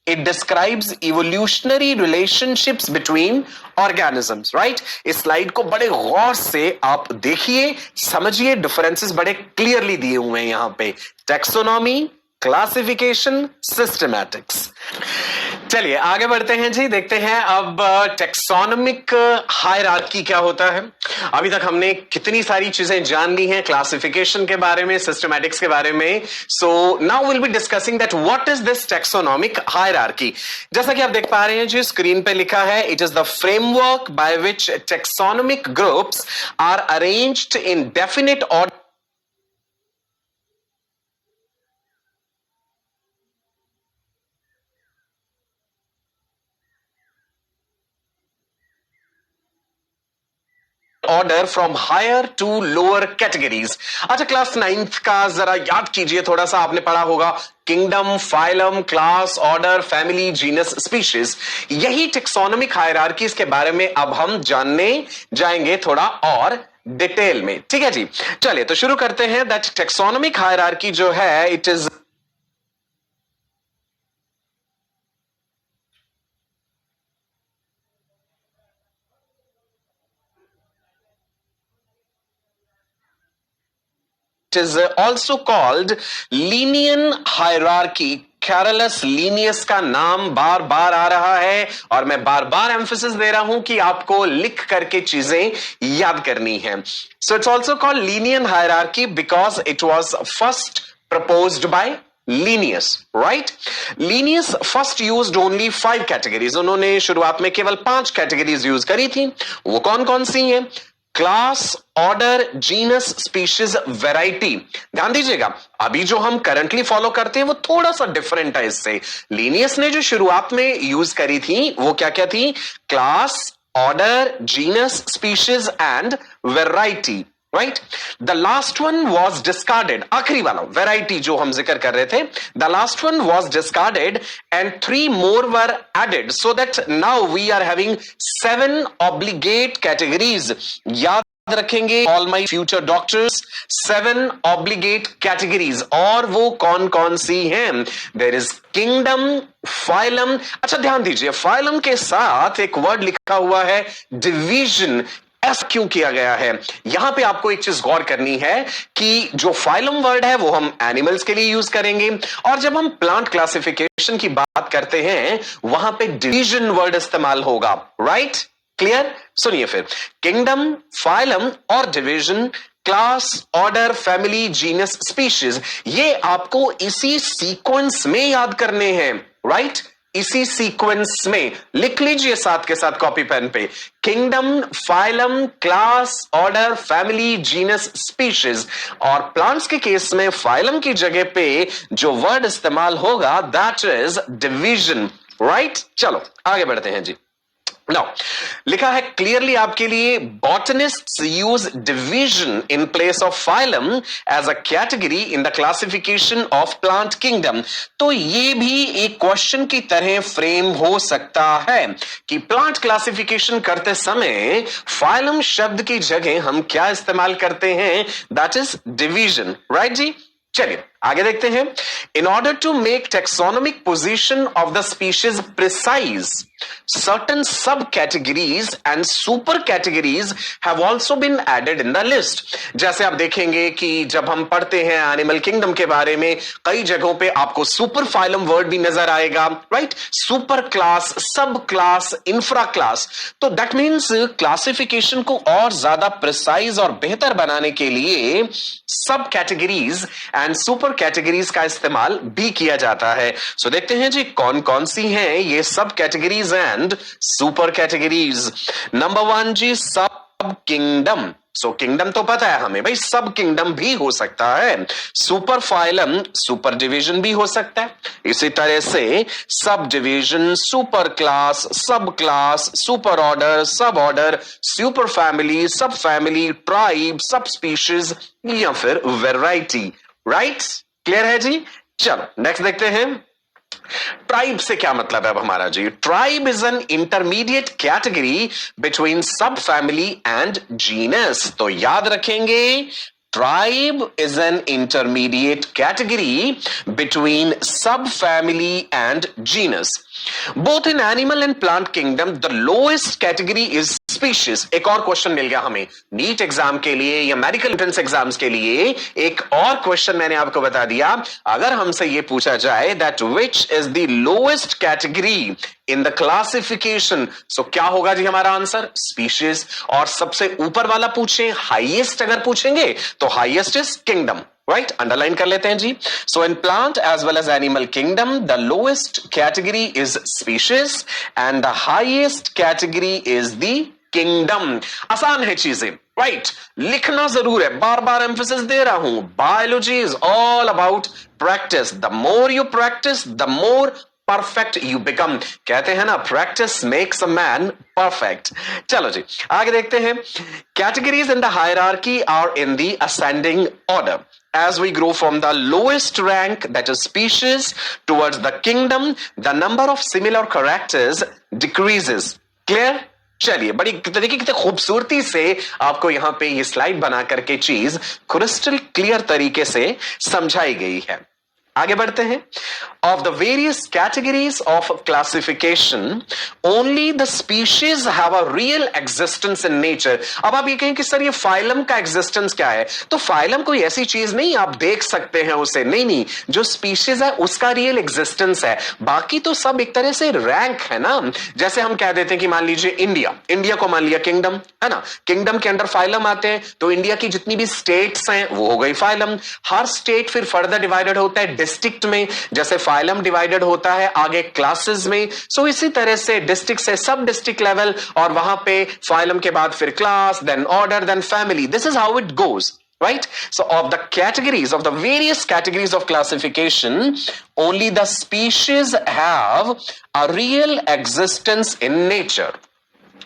It describes evolutionary relationships between organisms, right? इस स्लाइड को बड़े गौर से आप देखिए, समझिए, डिफरेंसेस बड़े क्लियरली दिए हुए हैं यहां पे। Taxonomy, classification, systematics. चलिए आगे बढ़ते हैं जी, देखते हैं अब टेक्सोनोमिक हायरार्की क्या होता है। अभी तक हमने कितनी सारी चीजें जान ली हैं क्लासिफिकेशन के बारे में, सिस्टमैटिक्स के बारे में। So now will be discussing that what is this taxonomic hierarchy. जैसा कि आप देख पा रहे हैं जी स्क्रीन पे लिखा है, it is the framework by which taxonomic groups are arranged in definite order order from higher to lower categories. अच्छा, क्लास 9th का जरा याद कीजिए, थोड़ा सा आपने पढ़ा होगा kingdom, phylum, class, order, family, genus, species. यही टेक्सोनोमिक हायरार्कीज के बारे में अब हम जानने जाएंगे थोड़ा और डिटेल में। ठीक है जी, चलिए तो शुरू करते हैं। दैट टेक्सोनोमिक हायरार्की जो है, it is is also called Linnean hierarchy. Carolus Linnaeus का नाम बार बार आ रहा है और मैं बार बार एम्फेसिस दे रहा हूं कि आपको लिख करके चीजें याद करनी है. So it's also called Linnean hierarchy because it was first proposed by Linnaeus, right? Linnaeus first used only 5 categories. उन्होंने शुरुआत में केवल 5 कैटेगरीज यूज करी थी. वो कौन कौन सी हैं? Class, order, genus, species, variety. ध्यान दीजिएगा, अभी जो हम करंटली फॉलो करते हैं वो थोड़ा सा डिफरेंट है इससे. लीनियस ने जो शुरुआत में यूज करी थी वो क्या क्या थी? Class, order, genus, species and variety. Right, the last one was discarded. आखिरी वाला वेराइटी जो हम जिक्र कर रहे थे, the last one was discarded and 3 more were added so that now we are having 7 obligate categories. याद रखेंगे all my future doctors, 7 obligate categories. और वो कौन कौन सी हैं? There is kingdom, phylum. अच्छा ध्यान दीजिए, फाइलम के साथ एक वर्ड लिखा हुआ है डिवीजन. ऐसा क्यों किया गया है? यहां पे आपको एक चीज गौर करनी है कि जो फाइलम वर्ड है वो हम एनिमल्स के लिए यूज करेंगे और जब हम प्लांट क्लासिफिकेशन की बात करते हैं वहां पे डिवीजन वर्ड इस्तेमाल होगा. Right, clear? सुनिए फिर, किंगडम, फाइलम और division, class, order, family, genus, species, ये आपको इसी सीक्वेंस में याद करने हैं. राइट, इसी सीक्वेंस में लिख लीजिए साथ के साथ कॉपी पेन पे. Kingdom, phylum, class, order, family, genus, species. और प्लांट्स के केस में फाइलम की जगह पे जो वर्ड इस्तेमाल होगा दैट इज डिवीजन. राइट, चलो आगे बढ़ते हैं जी. Now, लिखा है क्लियरली आपके लिए, botanists use division in place of phylum as a category in the classification of plant kingdom. तो ये भी एक क्वेश्चन की तरह फ्रेम हो सकता है कि प्लांट क्लासिफिकेशन करते समय फाइलम शब्द की जगह हम क्या इस्तेमाल करते हैं? That is division. राइट जी, चलिए आगे देखते हैं. In order to make taxonomic position of the species precise, certain subcategories and super categories have also been added in the list. जैसे आप देखेंगे कि जब हम पढ़ते हैं एनिमल किंगडम के बारे में कई जगहों पे आपको सुपर फाइलम वर्ड भी नजर आएगा. राइट, सुपर क्लास, सब क्लास, इंफ्रा क्लास. तो दैट मीन्स क्लासिफिकेशन को और ज्यादा प्रिसाइज और बेहतर बनाने के लिए सब कैटेगरीज एंड सुपर कैटेगरीज का इस्तेमाल भी किया जाता है. सो देखते हैं जी कौन कौन सी हैं ये सब categories and super categories. Number 1 जी, सब किंगडम. सो किंगडम तो पता है हमें भाई, सब किंगडम भी हो सकता है. सुपर फाइलम, सुपर डिवीजन भी हो सकता है. इसी तरह से सब डिवीजन, सुपर क्लास, सब क्लास, सुपर ऑर्डर, सब ऑर्डर, सुपर फैमिली, सब फैमिली, ट्राइब, सब स्पीशीज या फिर वेराइटी. राइट, क्लियर है जी. चलो नेक्स्ट देखते हैं. ट्राइब से क्या मतलब है अब हमारा जी? Tribe is an intermediate category between sub family and genus. तो याद रखेंगे, tribe is an intermediate category between sub family and genus. Both in animal and plant kingdom the lowest category is species. एक और क्वेश्चन मिल गया हमें नीट एग्जाम के लिए या मेडिकल एंट्रेंस एग्जाम्स के लिए. एक और क्वेश्चन मैंने आपको बता दिया. अगर हमसे ये पूछा जाए that which is the lowest category in the classification, so क्या होगा जी हमारा आंसर? स्पीशीज. और सबसे ऊपर वाला पूछे, हाईएस्ट अगर पूछेंगे तो highest is kingdom. Right, underline कर लेते हैं जी. So in plant as well as animal kingdom the lowest category is species and the highest category is the kingdom. आसान है चीजें. राइट, लिखना जरूर है, बार बार एम्फेसिस दे रहा हूं. Biology is all about practice. The more you practise the more perfect you become. कहते हैं ना, practice makes a man perfect. चलो जी आगे देखते हैं. Categories in the hierarchy are in the ascending order. As we grow from the lowest rank, that is species, towards the kingdom, the number of similar characters decreases. Clear? चलिए, बड़ी तरीके कितने खूबसूरती से आपको यहां पे ये स्लाइड बना करके चीज क्रिस्टल क्लियर तरीके से समझाई गई है. आगे बढ़ते हैं। Of the various categories of classification only the species have a real existence in nature. अब आप ये कहें कि सर ये फाइलम का एग्जिस्टेंस क्या है, तो फाइलम कोई ऐसी चीज नहीं आप देख सकते हैं उसे, नहीं नहीं, जो स्पीशीज है उसका रियल एग्जिस्टेंस है, बाकी तो सब एक तरह से रैंक है ना। जैसे हम कह देते हैं कि मान लीजिए इंडिया को मान लिया किंगडम है ना, किंगडम के अंडर फाइलम आते हैं, तो इंडिया की जितनी भी स्टेट्स हैं वो हो गई फाइलम। हर स्टेट फिर फर्दर डिवाइडेड होता है डिस्ट्रिक्ट में, जैसे फाइलम डिवाइडेड होता है आगे क्लासेस में। सो इसी तरह से डिस्ट्रिक्ट से सब डिस्ट्रिक्ट लेवल, और वहां पे फाइलम के बाद फिर class, then order, then family. This is how it goes, right? So of the categories, of the various categories of classification, only the species have a real existence in nature.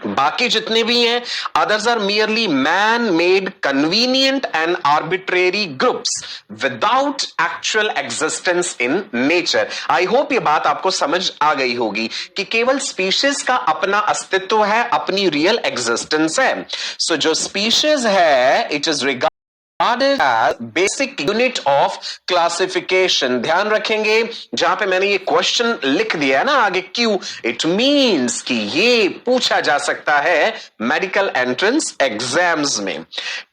बाकी जितने भी हैं, others are merely man-made, convenient and arbitrary groups without actual existence in nature. I hope ये बात आपको समझ आ गई होगी कि केवल स्पीशीज का अपना अस्तित्व है, अपनी रियल एग्जिस्टेंस है। So जो स्पीशीज है, it is regarded as basic unit of classification। ध्यान रखेंगे जहां पे मैंने ये क्वेश्चन लिख दिया है ना आगे क्यों, इट मींस कि ये पूछा जा सकता है मेडिकल एंट्रेंस एग्जाम्स में।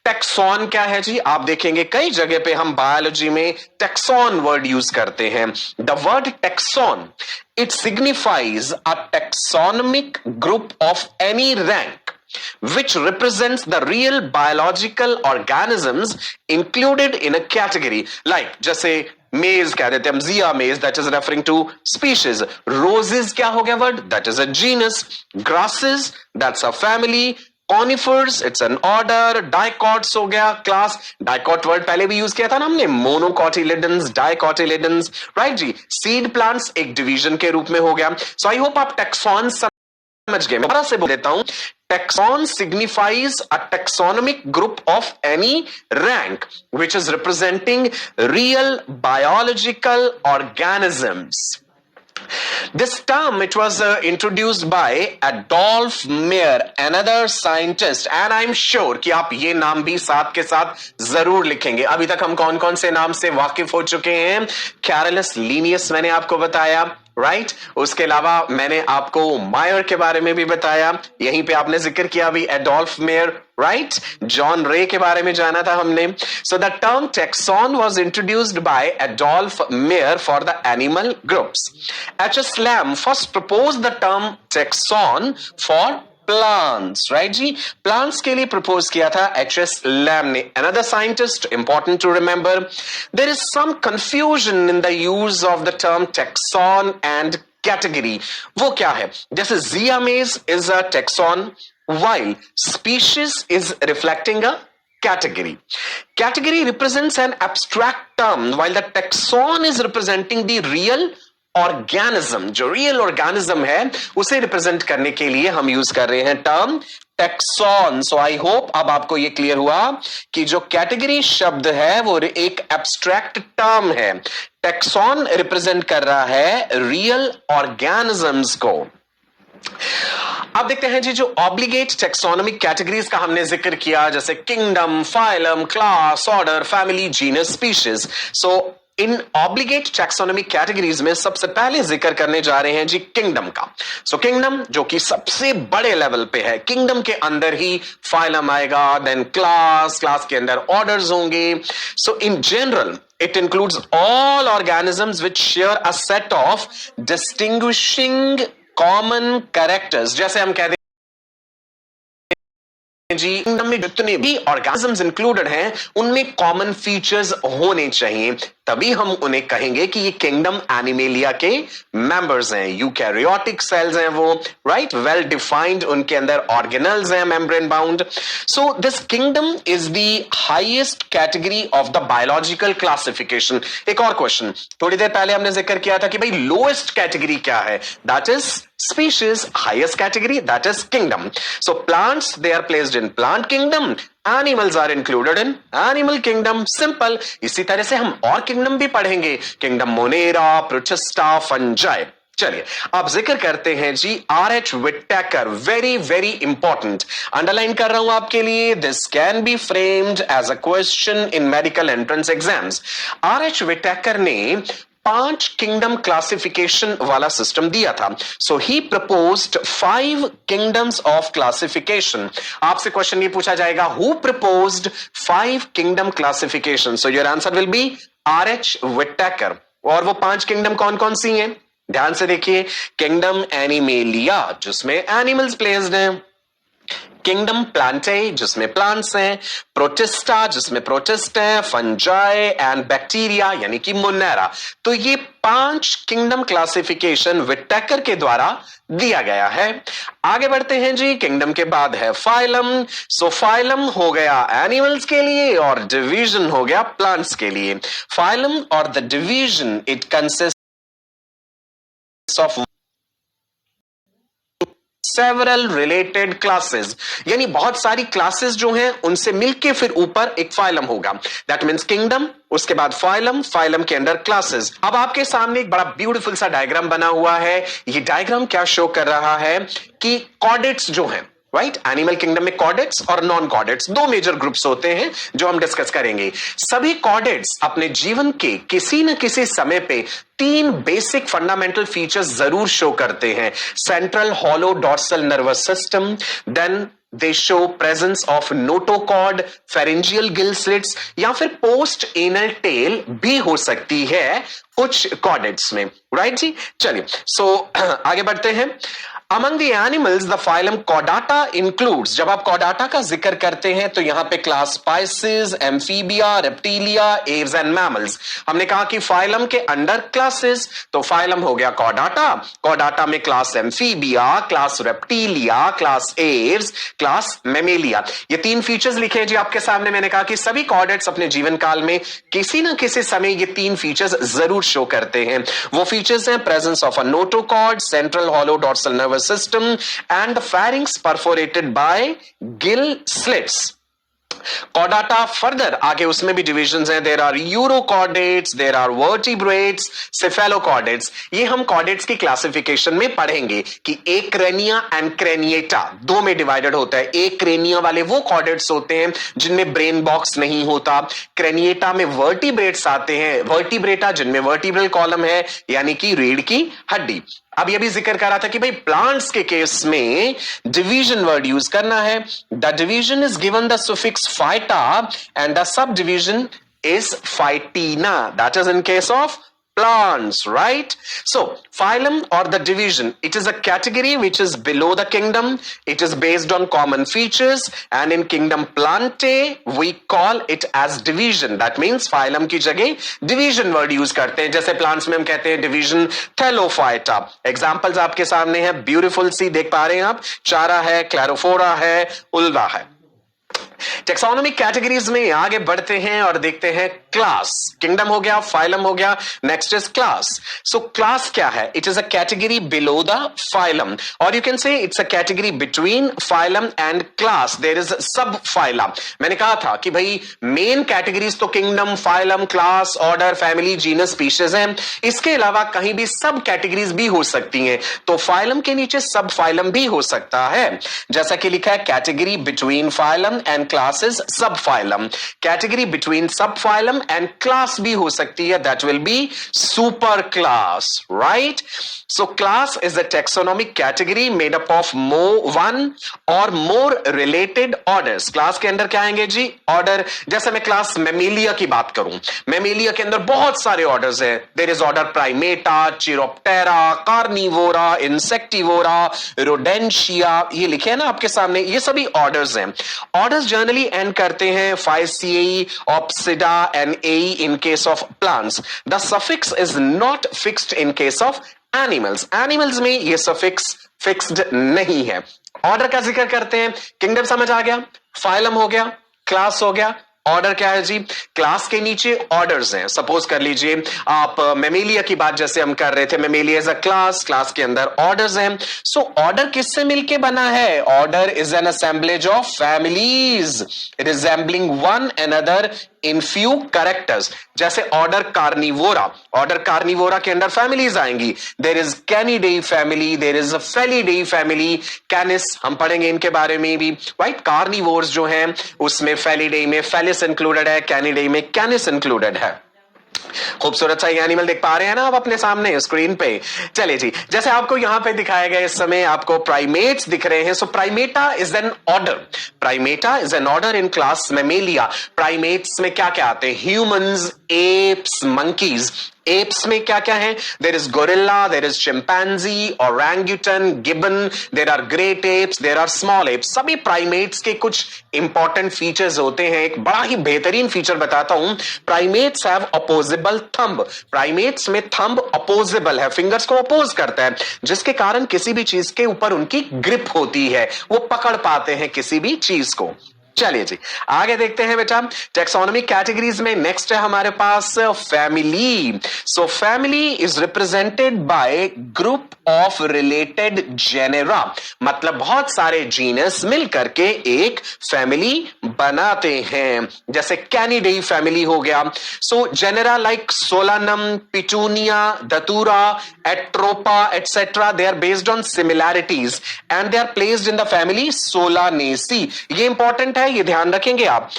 टेक्सॉन क्या है जी, आप देखेंगे कई जगह पे हम बायोलॉजी में टेक्सॉन वर्ड यूज करते हैं। The word tax on, it signifies a taxonomic group of any rank which represents the real biological organisms included in a category। Like जैसे मेज कह देते हैं हम, जिया मेज, that is referring to species। roses क्या हो गया word, that is a genus। grasses, that's a family। Conifers, it's an order. Dicots हो गया क्लास। डाइकॉट वर्ड पहले भी यूज किया था ना हमने, मोनोकॉटिलिडन्स, डाइकॉटिलिडन्स, राइट जी। सीड प्लांट्स एक डिवीजन के रूप में हो गया। सो आई होप आप टेक्सॉन समझ गए। मैं से बोल देता हूं, taxon signifies a taxonomic group of any rank which is representing real biological organisms। This term, it was introduced by Adolf Meyer, another scientist, and I'm sure कि आप ये नाम भी साथ के साथ जरूर लिखेंगे। अभी तक हम कौन कौन से नाम से वाकिफ हो चुके हैं, कैरोलस लीनियस मैंने आपको बताया, राइट उसके अलावा मैंने आपको मायर के बारे में भी बताया, यहीं पे आपने जिक्र किया भी एडोल्फ मेयर, राइट जॉन रे के बारे में जाना था हमने। So the term taxon was introduced by Adolf Meyer for the animal groups. H S. Lam first proposed the term taxon for plants, right जी, प्लांट्स के लिए प्रपोज किया था एच.एस. लैम ने। Another scientist important to remember, there is some confusion in the use of the term taxon and category. वो क्या है, जैसे Zea mays is a taxon while species is reflecting a category। Category represents an abstract term while the taxon is representing the real organism। जो real organism है उसे represent करने के लिए हम यूज कर रहे हैं term tax on. So I hope अब आपको ये क्लियर हुआ कि जो कैटेगरी शब्द है वो एक एब्स्ट्रैक्ट टर्म है, टेक्सॉन रिप्रेजेंट कर रहा है रियल ऑर्गेनिजम्स को। अब देखते हैं जी, जो ऑब्लिगेट टेक्सोनोमिक कैटेगरीज का हमने जिक्र किया, जैसे kingdom, phylum, class, order, family, genus, species. So in obligate taxonomic categories में सबसे पहले जिक्र करने जा रहे हैं जी किंगडम का। सो किंगडम जो कि सबसे बड़े लेवल पे है, किंगडम के अंदर ही फाइलम आएगा, देन क्लास, क्लास के अंदर ऑर्डर्स होंगे। So in general it includes all organisms which share a set of distinguishing common characters। जैसे हम कहते जी किंगडम में जितने भी ऑर्गेनिजम्स इंक्लूडेड हैं उनमें कॉमन फीचर्स होने चाहिए, तभी हम उन्हें कहेंगे कि ये किंगडम एनिमेलिया के मेंबर्स हैं। यूकैरियोटिक सेल्स हैं वो, राइट, वेल डिफाइंड, उनके अंदर ऑर्गेनल्स हैं membrane bound. So this kingdom is the highest category of the biological classification. एक और क्वेश्चन थोड़ी देर पहले हमने जिक्र किया था कि भाई लोएस्ट कैटेगरी क्या है, that is species, highest category, that is kingdom। So plants, they are placed in plant kingdom, animals are included in animal kingdom। simple। इसी तरह से हम और kingdom भी पढ़ेंगे, kingdom monera, protista, fungi। चलिए अब जिक्र करते हैं जी R.H. Whittaker, very very important, underline कर रहा हूं आपके लिए, this can be framed as a question in medical entrance exams. R.H. Whittaker ने 5 किंगडम क्लासिफिकेशन वाला सिस्टम दिया था। सो ही प्रपोज्ड 5 किंगडम्स ऑफ क्लासिफिकेशन। आपसे क्वेश्चन ये पूछा जाएगा, who proposed 5 kingdom classification? So your answer will be R.H. Whittaker। और वो 5 किंगडम कौन कौन सी हैं? ध्यान से देखिए, किंगडम एनिमेलिया जिसमें एनिमल्स प्लेस्ड हैं, किंगडम प्लांटे जिसमें प्लांट्स हैं, प्रोटिस्टा जिसमें प्रोटिस्ट हैं, फंजाई एंड बैक्टीरिया यानी कि मोनेरा। तो ये 5 किंगडम क्लासिफिकेशन विटेकर के द्वारा दिया गया है। आगे बढ़ते हैं जी, किंगडम के बाद है फाइलम। सो फाइलम हो गया एनिमल्स के लिए और डिवीजन हो गया प्लांट्स के लिए। फाइलम और the division it consist of several related classes, यानी बहुत सारी क्लासेस जो हैं उनसे मिलके फिर ऊपर एक फाइलम होगा। दैट मीन्स किंगडम, उसके बाद फाइलम, फाइलम के अंदर क्लासेस। अब आपके सामने एक बड़ा ब्यूटीफुल सा डायग्राम बना हुआ है। ये डायग्राम क्या शो कर रहा है कि कॉर्डेट्स जो हैं, राइट, एनिमल किंगडम में कॉर्डेट्स और नॉन कॉर्डेट्स 2 मेजर ग्रुप्स होते हैं जो हम डिस्कस करेंगे। सभी कॉर्डेट्स अपने जीवन के किसी न किसी समय पे 3 बेसिक फंडामेंटल फीचर्स जरूर शो करते हैं। Central hollow dorsal nervous system, then they show presence of notochord, pharyngeal gill slits या फिर पोस्ट एनल टेल भी हो सकती है कुछ कॉर्डेट्स में, राइट जी। चलिए सो आगे बढ़ते हैं। Among the animals, the phylum Chordata includes, जब आप Chordata का जिक्र करते हैं तो यहां पे class Pisces, Amphibia, Reptilia, Aves and Mammals। हमने कहा कि फाइलम के अंडर क्लासेस, तो फाइलम हो गया Chordata, Chordata में class Amphibia, class Reptilia, class Aves, class Mammalia। ये 3 फीचर्स लिखे हैं जी आपके सामने। मैंने कहा कि सभी कॉर्डेट्स अपने जीवन काल में किसी न किसी समय ये 3 फीचर्स जरूर शो करते हैं। वो फीचर्स हैं presence of a notochord, central hollow dorsal nervous system and the pharynx perforated by gill slits। Chordata further आगे उसमें भी डिविजन्स हैं। There are urochordates, there are vertebrates, cephalochordates. ये हम कॉर्डेट्स की क्लासिफिकेशन में पढ़ेंगे कि एक्रेनिया एंड क्रेनिएटा 2 में डिवाइडेड होता है। एक्रेनिया वाले वो कॉर्डेट्स होते हैं जिनमें ब्रेन बॉक्स नहीं होता। क्रेनिएटा में वर्टिब्रेट्स आते हैं, वर्टिब्रेटा जिनमें वर्टिब्रल कॉलम है यानी कि रीढ़ की हड्डी। अब ये भी जिक्र कर रहा था कि भाई प्लांट्स के केस में डिवीजन वर्ड यूज करना है। The division is given the suffix phyta and the sub division is phytina. That is in case of plants, right? So phylum or the division, it is a category which is below the kingdom. It is based on common features, and in kingdom Plantae we call it as division. That means phylum की जगह division word use करते हैं। जैसे plants में हम कहते हैं division Thallophyta। Examples आपके सामने हैं, beautiful सी देख पा रहे हैं आप, चारा है, क्लैरोफोरा है, उल्वा है। टेक्सोनॉमिक कैटेगरीज में आगे बढ़ते हैं और देखते हैं क्लास। किंगडम हो गया, फाइलम हो गया, next is class. So class क्या है? It is a category below the phylum, और you can say it's a category between phylum and class. There is sub phylum. मैंने कहा था कि भाई मेन कैटेगरीज तो kingdom, phylum, class, order, family, genus, species हैं। इसके अलावा कहीं भी सब कैटेगरीज भी हो सकती हैं, तो फाइलम के नीचे सब फाइलम भी हो सकता है। जैसा कि लिखा है, category between phylum and classes सब फाइलम। कैटेगरी बिटवीन सब फाइलम एंड क्लास भी हो सकती है, that will be super class, right? So class is a taxonomic category made up of one और मोर रिलेटेड ऑर्डर्स। क्लास के अंदर क्या आएंगे जी? ऑर्डर। जैसे मैं क्लास मेमेलिया की बात करूं, मेमेलिया के अंदर बहुत सारे ऑर्डर्स हैं। There is order Primata, Chiroptera, Carnivora, Insectivora, Rodentia. ये लिखे हैं ना आपके सामने, ये सभी ऑर्डर्स हैं। ऑर्डर्स जनरली एंड करते हैं phyceae, opsida and ae in case of plants. The suffix is not fixed in case of animals. Animals में ये सफिक्स फिक्स्ड नहीं है। ऑर्डर का जिक्र करते हैं, किंगडम समझ आ गया, फाइलम हो गया, क्लास हो गया, ऑर्डर क्या है जी? क्लास के नीचे ऑर्डर्स हैं। सपोज कर लीजिए आप मेमेलिया की बात जैसे हम कर रहे थे, Mammalia is a class, class के अंदर ऑर्डर्स हैं। सो ऑर्डर किससे मिलके बना है? Order is an assemblage of families resembling one another in few characters. जैसे ऑर्डर कार्निवोरा, ऑर्डर कार्निवोरा के अंदर फैमिलीज आएंगी। There is Canidae family, there is a Felidae family, Canis हम पढ़ेंगे इनके बारे में भी, राइट। कार्निवोर्स जो हैं उसमें फेलिडेई में फेलिस इंक्लूडेड है, कैनिडेई में कैनिस इंक्लूडेड है। खूबसूरत सा ये एनिमल देख पा रहे हैं ना आप अपने सामने स्क्रीन पे। चलिए जी, जैसे आपको यहां पे दिखाया गया इस समय आपको प्राइमेट्स दिख रहे हैं। So Primata is an order, Primata is an order in class Mammalia. Primates में क्या क्या आते हैं? Humans, apps, monkeys. एप्स में क्या क्या है? There is gorilla, there is chimpanzee, orangutan, gibbon, there are great apes, there are small apes. सभी प्राइमेट्स के कुछ इंपॉर्टेंट फीचर्स होते हैं। एक बड़ा ही बेहतरीन फीचर बताता हूं, primates have opposable thumb. Primates में थंब अपोजिबल है, फिंगर्स को अपोज करता है, जिसके कारण किसी भी चीज के ऊपर उनकी ग्रिप होती है, वो पकड़ पाते हैं किसी भी चीज को। चलिए जी, आगे देखते हैं बेटा। टेक्सोनॉमी कैटेगरीज में नेक्स्ट है हमारे पास family. So family is represented by group of related genera, मतलब बहुत सारे जीनस मिलकर के एक फैमिली बनाते हैं। जैसे कैनिडेई फैमिली हो गया। So genera like Solanum, Petunia, Datura, Atropa etcetera, they are based on similarities and they are placed in the family Solanaceae. ये इंपॉर्टेंट है, ये ध्यान रखेंगे आप।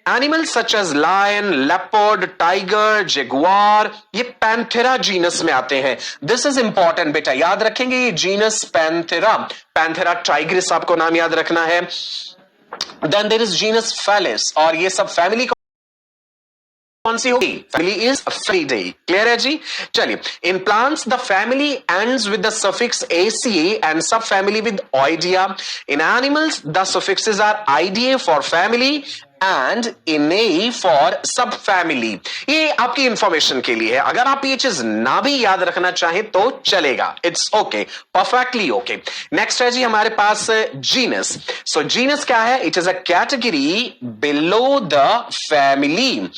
Animals such as lion, leopard, tiger, jaguar, ये पैंथेरा जीनस में आते हैं। दिस इज इंपॉर्टेंट बेटा, याद रखेंगे ये जीनस पैंथेरा, पैंथेरा टाइग्रिस आपको नाम याद रखना है। Then there is genus Felis, और ये सब फैमिली कौन सी होगी? Family is फेलिडेई। क्लियर है जी? चलिए, in plants the family ends with the suffix aceae and sub family with oideae. In animals the suffixes are idae for family and inae for sub family. ये आपकी इंफॉर्मेशन के लिए है, अगर आप ये चीज ना भी याद रखना चाहें तो चलेगा, it's okay, perfectly okay. Next है जी हमारे पास जीनस। सो जीनस क्या है? It is a category below the family.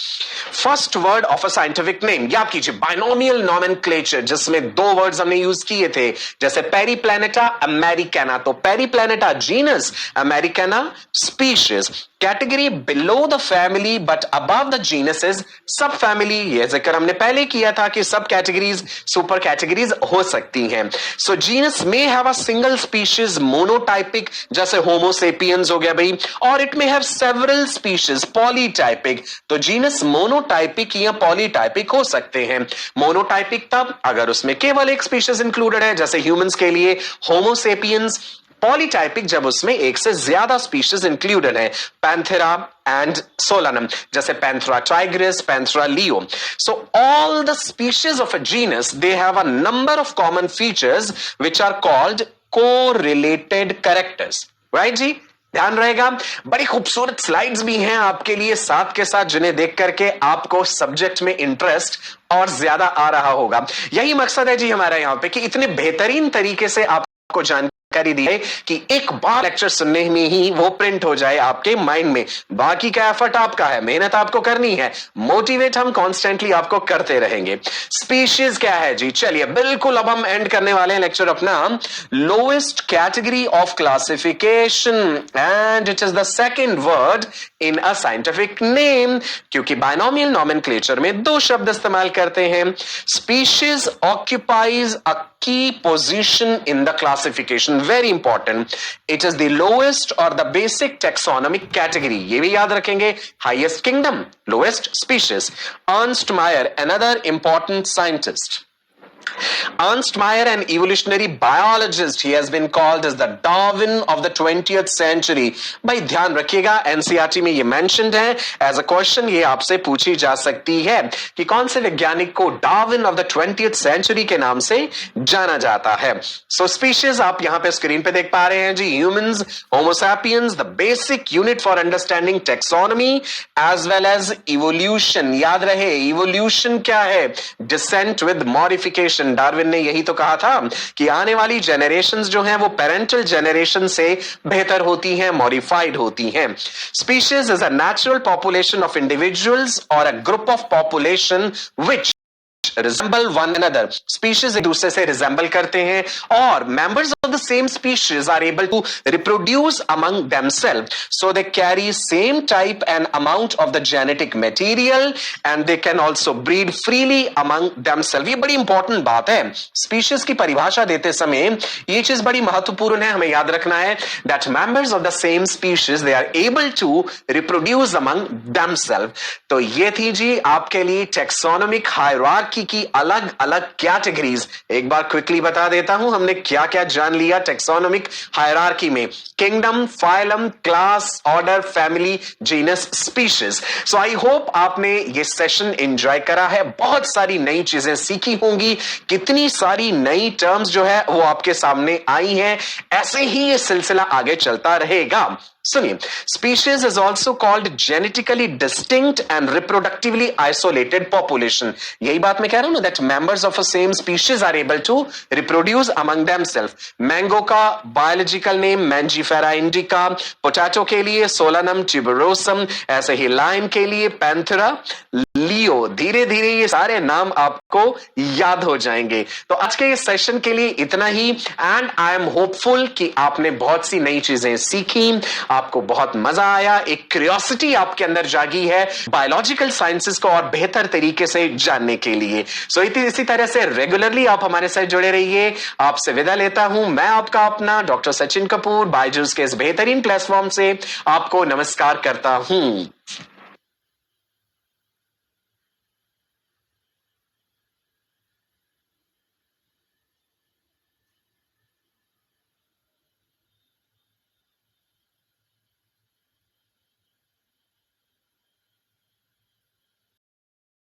First word of a scientific name, याद कीजिए, बाइनोमियल नॉमेनक्लेचर, जिसमें दो वर्ड्स हमने यूज किए थे, जैसे पेरीप्लैनेटा, अमेरिकाना। तो Periplaneta genus, americana species. Category below the family but above the genus is सब फैमिली। यह जिक्र हमने पहले किया था कि सब कैटेगरीज सुपर कैटेगरीज हो सकती हैं। सो जीनस में have a single species monotypic, जैसे होमोसेपियंस हो गया भाई, और इट में हैव सेवरल स्पीशीज पॉलीटाइपिक। तो जीनस मोनोटाइपिक या पॉलीटाइपिक हो सकते हैं। मोनोटाइपिक तब अगर उसमें केवल एक स्पीशीज इंक्लूडेड है, जैसे ह्यूमंस के लिए होमोसेपियंस। पॉलीटाइपिक जब उसमें एक से ज्यादा स्पीशीज इंक्लूडेड है, पैंथेरा एंड सोलानम, जैसे Panthera tigris, Panthera leo. So all the species of a genus they have a number of common features which are called correlated characters. Right जी, ध्यान रहेगा। बड़ी खूबसूरत स्लाइड्स भी हैं आपके लिए साथ के साथ, जिन्हें देख करके आपको सब्जेक्ट में इंटरेस्ट और ज्यादा आ रहा होगा। यही मकसद है जी हमारा यहां पे कि इतने बेहतरीन तरीके से आपको जानकारी दी है कि एक बार लेक्चर सुनने में ही वो प्रिंट हो जाए आपके माइंड में। बाकी का एफर्ट आपका है, मेहनत आपको करनी है, मोटिवेट हम कॉन्स्टेंटली आपको करते रहेंगे। स्पीशीज क्या है जी? चलिए बिल्कुल अब हम एंड करने वाले हैं लेक्चर अपना। Lowest category of classification and it is the second word in a scientific name, क्योंकि बाइनोमियल नॉमेनक्लेचर में दो शब्द इस्तेमाल करते हैं। Species occupies a key position in the classification, very important. It is the lowest or the basic taxonomic category. ये भी याद रखेंगे, highest kingdom, lowest species. Ernst Mayr, another important scientist. Ernst Mayr, an evolutionary biologist, he has been called as the Darwin of the 20th century. भाई ध्यान रखिएगा, एनसीईआरटी में ये मेंशन्ड है एज अ क्वेश्चन, ये आपसे पूछी जा सकती है कि कौन से वैज्ञानिक को Darwin of the 20th century के नाम से जाना जाता है। सो स्पीशीज आप यहां पे स्क्रीन पे देख पा रहे हैं जी, humans, Homo sapiens, the basic unit for understanding taxonomy as well as evolution. याद रहे इवोल्यूशन क्या है? Decent with modification. डार्विन ने यही तो कहा था कि आने वाली जनरेशंस जो हैं वो पेरेंटल जनरेशन से बेहतर होती हैं, मॉडिफाइड होती हैं। Species is a natural population of individuals or a group of population which resemble one another. Species एक दूसरे से रिजेंबल करते हैं और members of the same species are able to reproduce among themself, so they carry same type and amount of the genetic material and they can also breed freely among themself. ये बड़ी इंपॉर्टेंट बात है। स्पीशीज की परिभाषा देते समय ये चीज बड़ी महत्वपूर्ण है, हमें याद रखना है that members of the same species they are able to reproduce among themselves. तो ये थी जी आपके लिए टेक्सोनोमिक हायरार्की की अलग अलग कैटेगरीज। एक बार क्विकली बता देता हूं हमने क्या क्या जान लिया टेक्सोनोमिक हायरार्की में। Kingdom, phylum, class, order, family, genus, species. So I hope आपने ये सेशन एंजॉय करा है, बहुत सारी नई चीजें सीखी होंगी, कितनी सारी नई टर्म्स जो है वो आपके सामने आई हैं। ऐसे ही ये सिलसिला आगे चलता रहेगा। सुनिए, species is also called genetically distinct and reproductively isolated population. यही बात मैं कह रहा हूं ना that members of a same species are able to reproduce among themself. Mango का biological name Mangifera indica, potato के लिए सोलानम ट्यूबरोसम, ऐसे ही लाइम के लिए पैंथेरा लियो। धीरे धीरे ये सारे नाम आपको याद हो जाएंगे। तो आज के इस सेशन के लिए इतना ही एंड आई एम होपफुल कि आपने बहुत सी नई चीजें सीखी, आपको बहुत मजा आया, एक क्यूरियोसिटी आपके अंदर जागी है बायोलॉजिकल साइंसेस को और बेहतर तरीके से जानने के लिए। सो इसी तरह से रेगुलरली आप हमारे साथ जुड़े रहिए। आपसे विदा लेता हूं मैं, आपका अपना डॉक्टर सचिन कपूर, बायजूस के इस बेहतरीन प्लेटफॉर्म से आपको नमस्कार करता हूं।